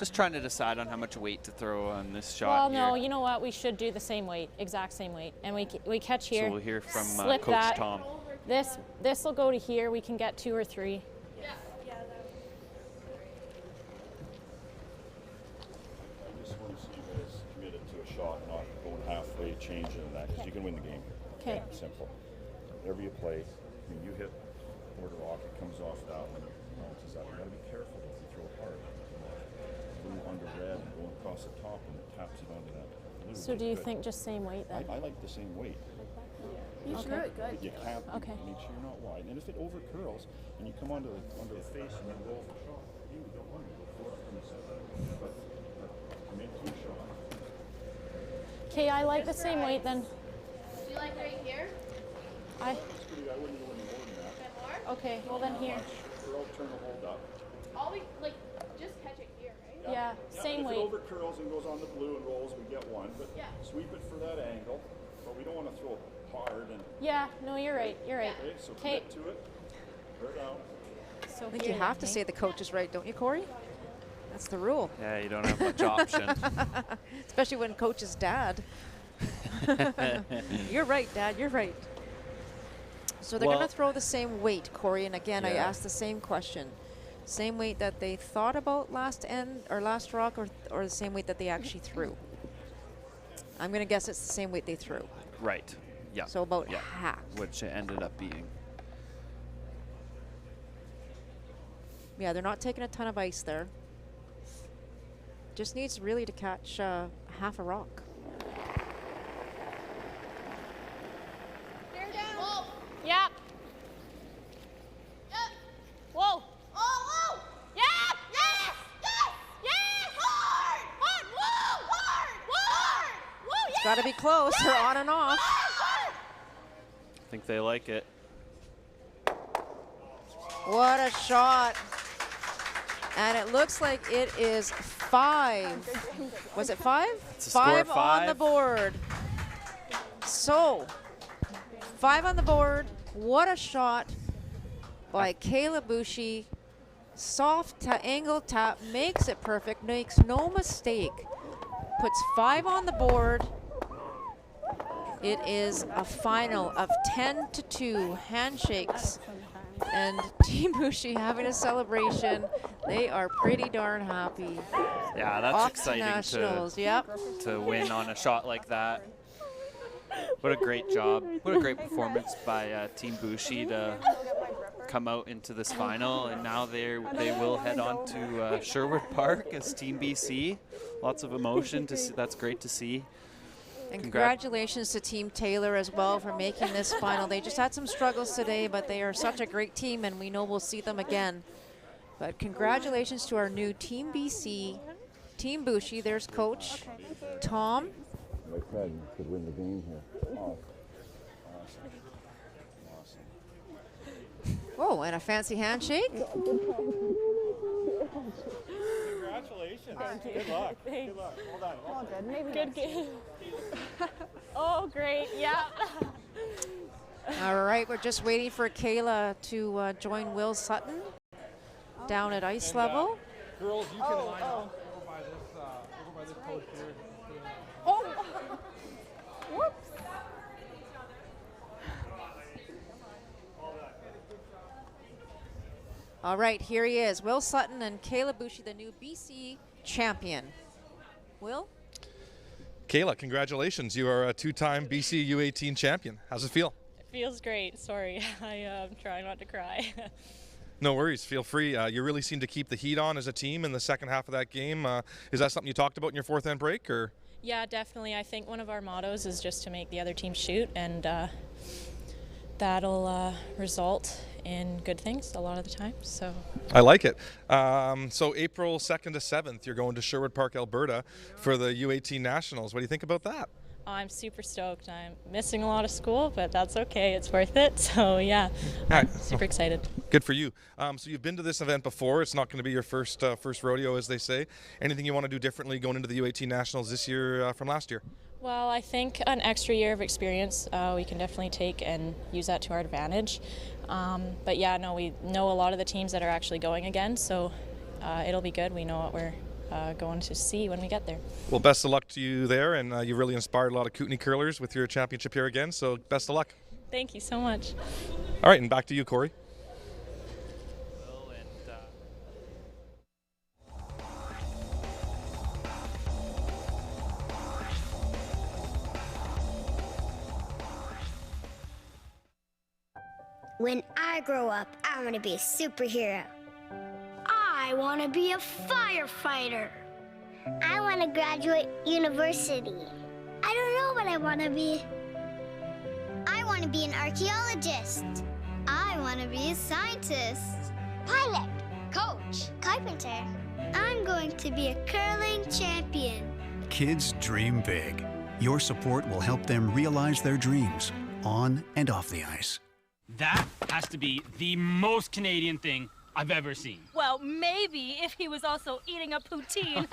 Just trying to decide on how much weight to throw on this shot. Well, no, you know what? We should do the same weight, exact same weight, and we catch here. So we'll hear from slip Coach that. Tom. This will go to here. We can get 2 or 3. Shot, not going halfway, changing that, because you can win the game. Okay. Simple. Whatever you play, when you hit quarter rock, it comes off that one, it bounces out. You got to be careful if you throw hard. Blue under red and going across the top, and it taps it onto that blue. So do you think just same weight then? I like the same weight. You sure? But you can't make sure you're not wide. And if it over curls and you come onto the face and you roll the shot, you don't want to go forward from the center. But make 2 shots. Okay, I like the same weight then. Do you like right here? I wouldn't go any more than that. A bit more? Okay, well then here. Or I'll turn the hold up. All we, just catch it here, right? Yeah, same weight. If it over curls and goes on the blue and rolls, we get 1. But sweep it for that angle. But we don't want to throw it hard. And yeah, no, you're right. You're right. Okay, so commit to it. Wear down. So I think you have to say the coach is right, don't you, Corey? That's the rule. Yeah, you don't have much option. Especially when coach is dad. You're right, Dad. You're right. So they're going to throw the same weight, Corey. And again, I asked the same question. Same weight that they thought about last rock, or the same weight that they actually threw? I'm going to guess it's the same weight they threw. Right. Yeah. So about half. Which it ended up being. Yeah, they're not taking a ton of ice there. Just needs really to catch half a rock. They're down. Whoa. Yeah. Whoa. Oh, whoa. Yeah. Yes. Yes. Yes. Hard. Hard. Whoa. Hard. Hard. Whoa. It's got to be close. They're on and off. I think they like it. What a shot. And it looks like it is 5. Was it 5? It's a 5 score, on the board. So, 5 on the board. What a shot by Kayla Buchy. Soft angle tap, makes it perfect, makes no mistake. Puts 5 on the board. It is a final of 10-2 handshakes. And Team Buchy having a celebration. They are pretty darn happy. Yeah, that's Off exciting nationals, to win on a shot like that. What a great job. What a great performance by Team Buchy to come out into this final. And now they will head on to Sherwood Park as Team BC. Lots of emotion. That's great to see. And congratulations to Team Taylor as well for making this final. They just had some struggles today, but they are such a great team, and we know we'll see them again. But congratulations to our new Team BC, Team Buchy. There's Coach Tom. Like I said, you could win the game here. Oh. Oh, and a fancy handshake. Congratulations. Thank you. Good luck. Thanks. Good luck. Hold on. All good. Maybe Good game. Oh, great. Yeah. All right, we're just waiting for Kayla to join Will Sutton down at ice level. Girls, you can line up over by this post here. Oh. Whoops. All right, here he is, Will Sutton and Kayla Buchy, the new BC champion. Will? Kayla, congratulations. You are a two-time BC U18 champion. How's it feel? It feels great. Sorry, I'm trying not to cry. No worries. Feel free. You really seem to keep the heat on as a team in the second half of that game. Is that something you talked about in your fourth end break? Or? Yeah, definitely. I think one of our mottos is just to make the other team shoot, and that'll result in good things a lot of the time. So I like it. So April 2nd to 7th, you're going to Sherwood Park, Alberta for the U18 Nationals. What do you think about that? I'm super stoked. I'm missing a lot of school, but that's okay. It's worth it. So yeah, I'm super excited. Good for you. So you've been to this event before. It's not going to be your first rodeo, as they say. Anything you want to do differently going into the U18 Nationals this year from last year? Well, I think an extra year of experience we can definitely take and use that to our advantage. But yeah, no, we know a lot of the teams that are actually going again, so it'll be good. We know what we're going to see when we get there. Well, best of luck to you there, and you really inspired a lot of Kootenay curlers with your championship here again, so best of luck. Thank you so much. All right, and back to you, Corey. When I grow up, I want to be a superhero. I want to be a firefighter. I want to graduate university. I don't know what I want to be. I want to be an archaeologist. I want to be a scientist. Pilot, coach, carpenter. I'm going to be a curling champion. Kids dream big. Your support will help them realize their dreams on and off the ice. That has to be the most Canadian thing I've ever seen. Well, maybe if he was also eating a poutine.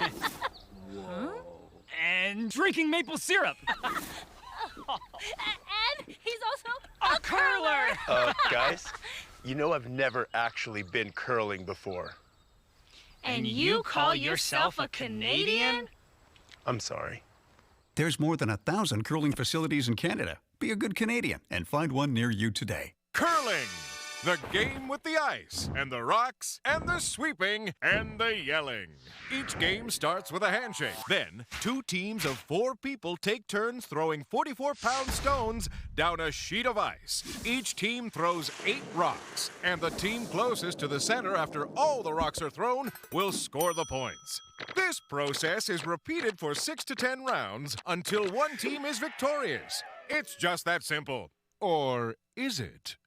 Whoa. And drinking maple syrup. And he's also a curler. Guys, you know I've never actually been curling before. And you call yourself a Canadian? I'm sorry. There's more than 1,000 curling facilities in Canada. Be a good Canadian and find one near you today. Curling, the game with the ice and the rocks and the sweeping and the yelling. Each game starts with a handshake. Then, two teams of 4 people take turns throwing 44-pound stones down a sheet of ice. Each team throws 8 rocks, and the team closest to the center after all the rocks are thrown will score the points. This process is repeated for 6 to 10 rounds until one team is victorious. It's just that simple. Or is it?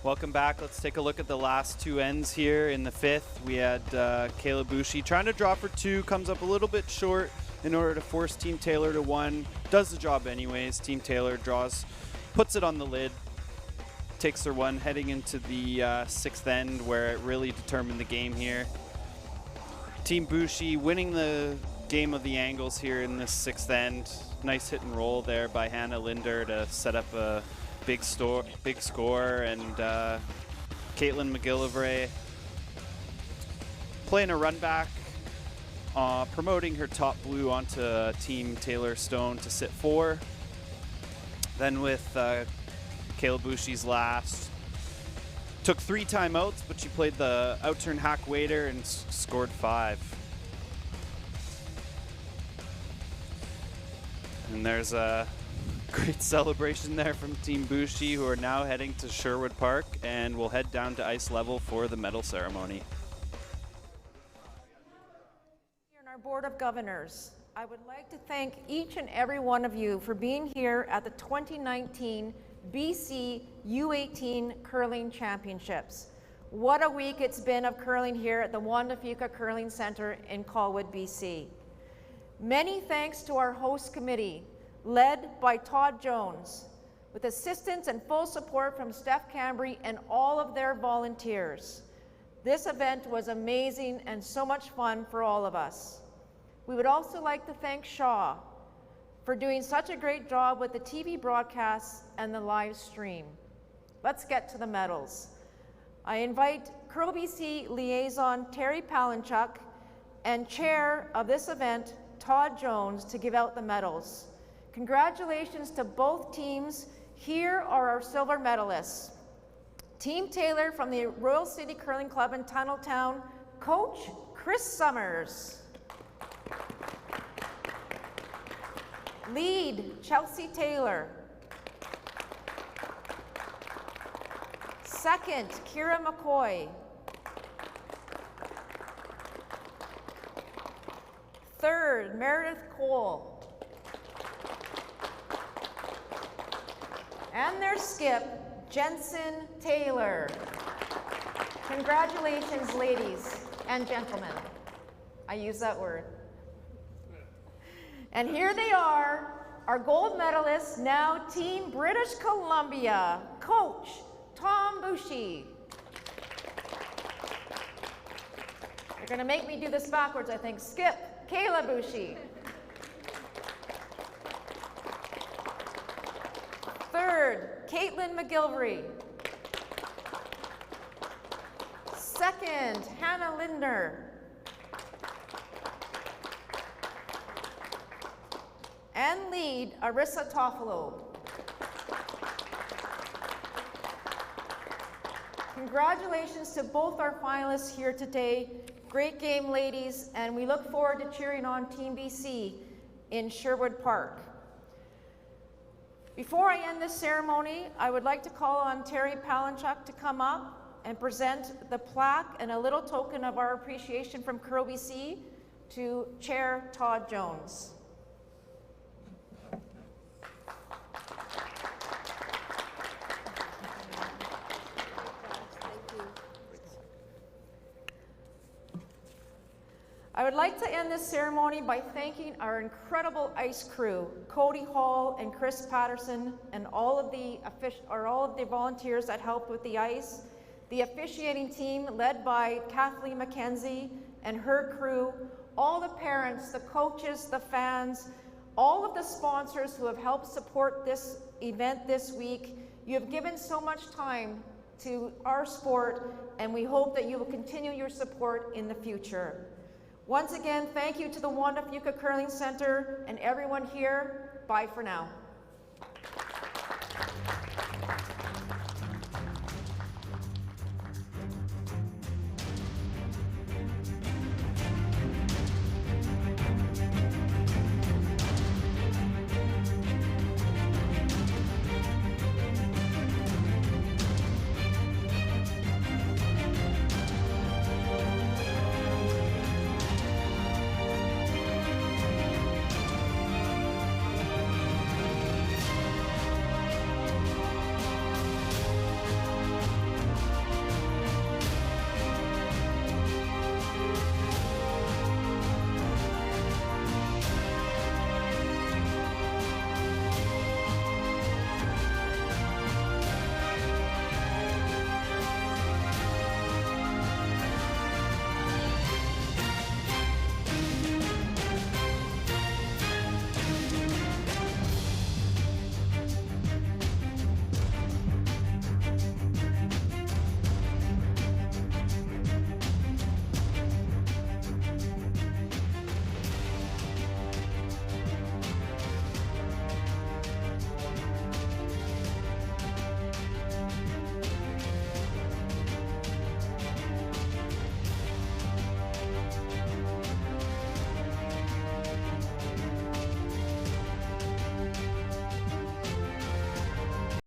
Welcome back. Let's take a look at the last 2 ends here in the 5th. We had Kayla Buchy trying to draw for 2, comes up a little bit short in order to force Team Taylor to 1. Does the job anyways. Team Taylor draws, puts it on the lid, takes her 1, heading into the 6th end where it really determined the game here. Team Buchy winning the game of the angles here in this 6th end. Nice hit and roll there by Hannah Linder to set up a big score, and Caitlin McGillivray playing a run back, promoting her top blue onto Team Taylor Stone to sit 4. Then with Kayla Buchy's last, took 3 timeouts, but she played the out-turn hack waiter and scored 5. And there's a great celebration there from Team Buchy, who are now heading to Sherwood Park and will head down to ice level for the medal ceremony. And our Board of Governors, I would like to thank each and every one of you for being here at the 2019 BC U18 Curling Championships. What a week it's been of curling here at the Juan Fuca Curling Centre in Colwood, BC. Many thanks to our host committee, led by Todd Jones, with assistance and full support from Steph Cambry and all of their volunteers. This event was amazing and so much fun for all of us. We would also like to thank Shaw for doing such a great job with the TV broadcasts and the live stream. Let's get to the medals. I invite Curl BC Liaison Terry Palinchuk and Chair of this event, Todd Jones, to give out the medals. Congratulations to both teams. Here are our silver medalists. Team Taylor from the Royal City Curling Club in Tunneltown, Coach Chris Summers. Lead, Chelsea Taylor. Second, Kira Mccoy. Third, Meredith Coulter. And their skip, Jensen Taylor. Congratulations, ladies and gentlemen. I use that word. And here they are, our gold medalists, now Team British Columbia, Coach Tom Buchy. You're gonna make me do this backwards, I think. Skip, Kayla Buchy. Third, Caitlin McGilvery. Second, Hannah Lindner. And lead, Arissa Toffolo. Congratulations to both our finalists here today. Great game, ladies, and we look forward to cheering on Team BC in Sherwood Park. Before I end this ceremony, I would like to call on Terry Palinchuk to come up and present the plaque and a little token of our appreciation from Curl BC to Chair Todd Jones. I would like to end this ceremony by thanking our incredible ice crew, Cody Hall and Chris Patterson, and all of the volunteers that helped with the ice, the officiating team led by Kathleen McKenzie and her crew, all the parents, the coaches, the fans, all of the sponsors who have helped support this event this week. You have given so much time to our sport, and we hope that you will continue your support in the future. Once again, thank you to the Juan Fuca Curling Center and everyone here. Bye for now.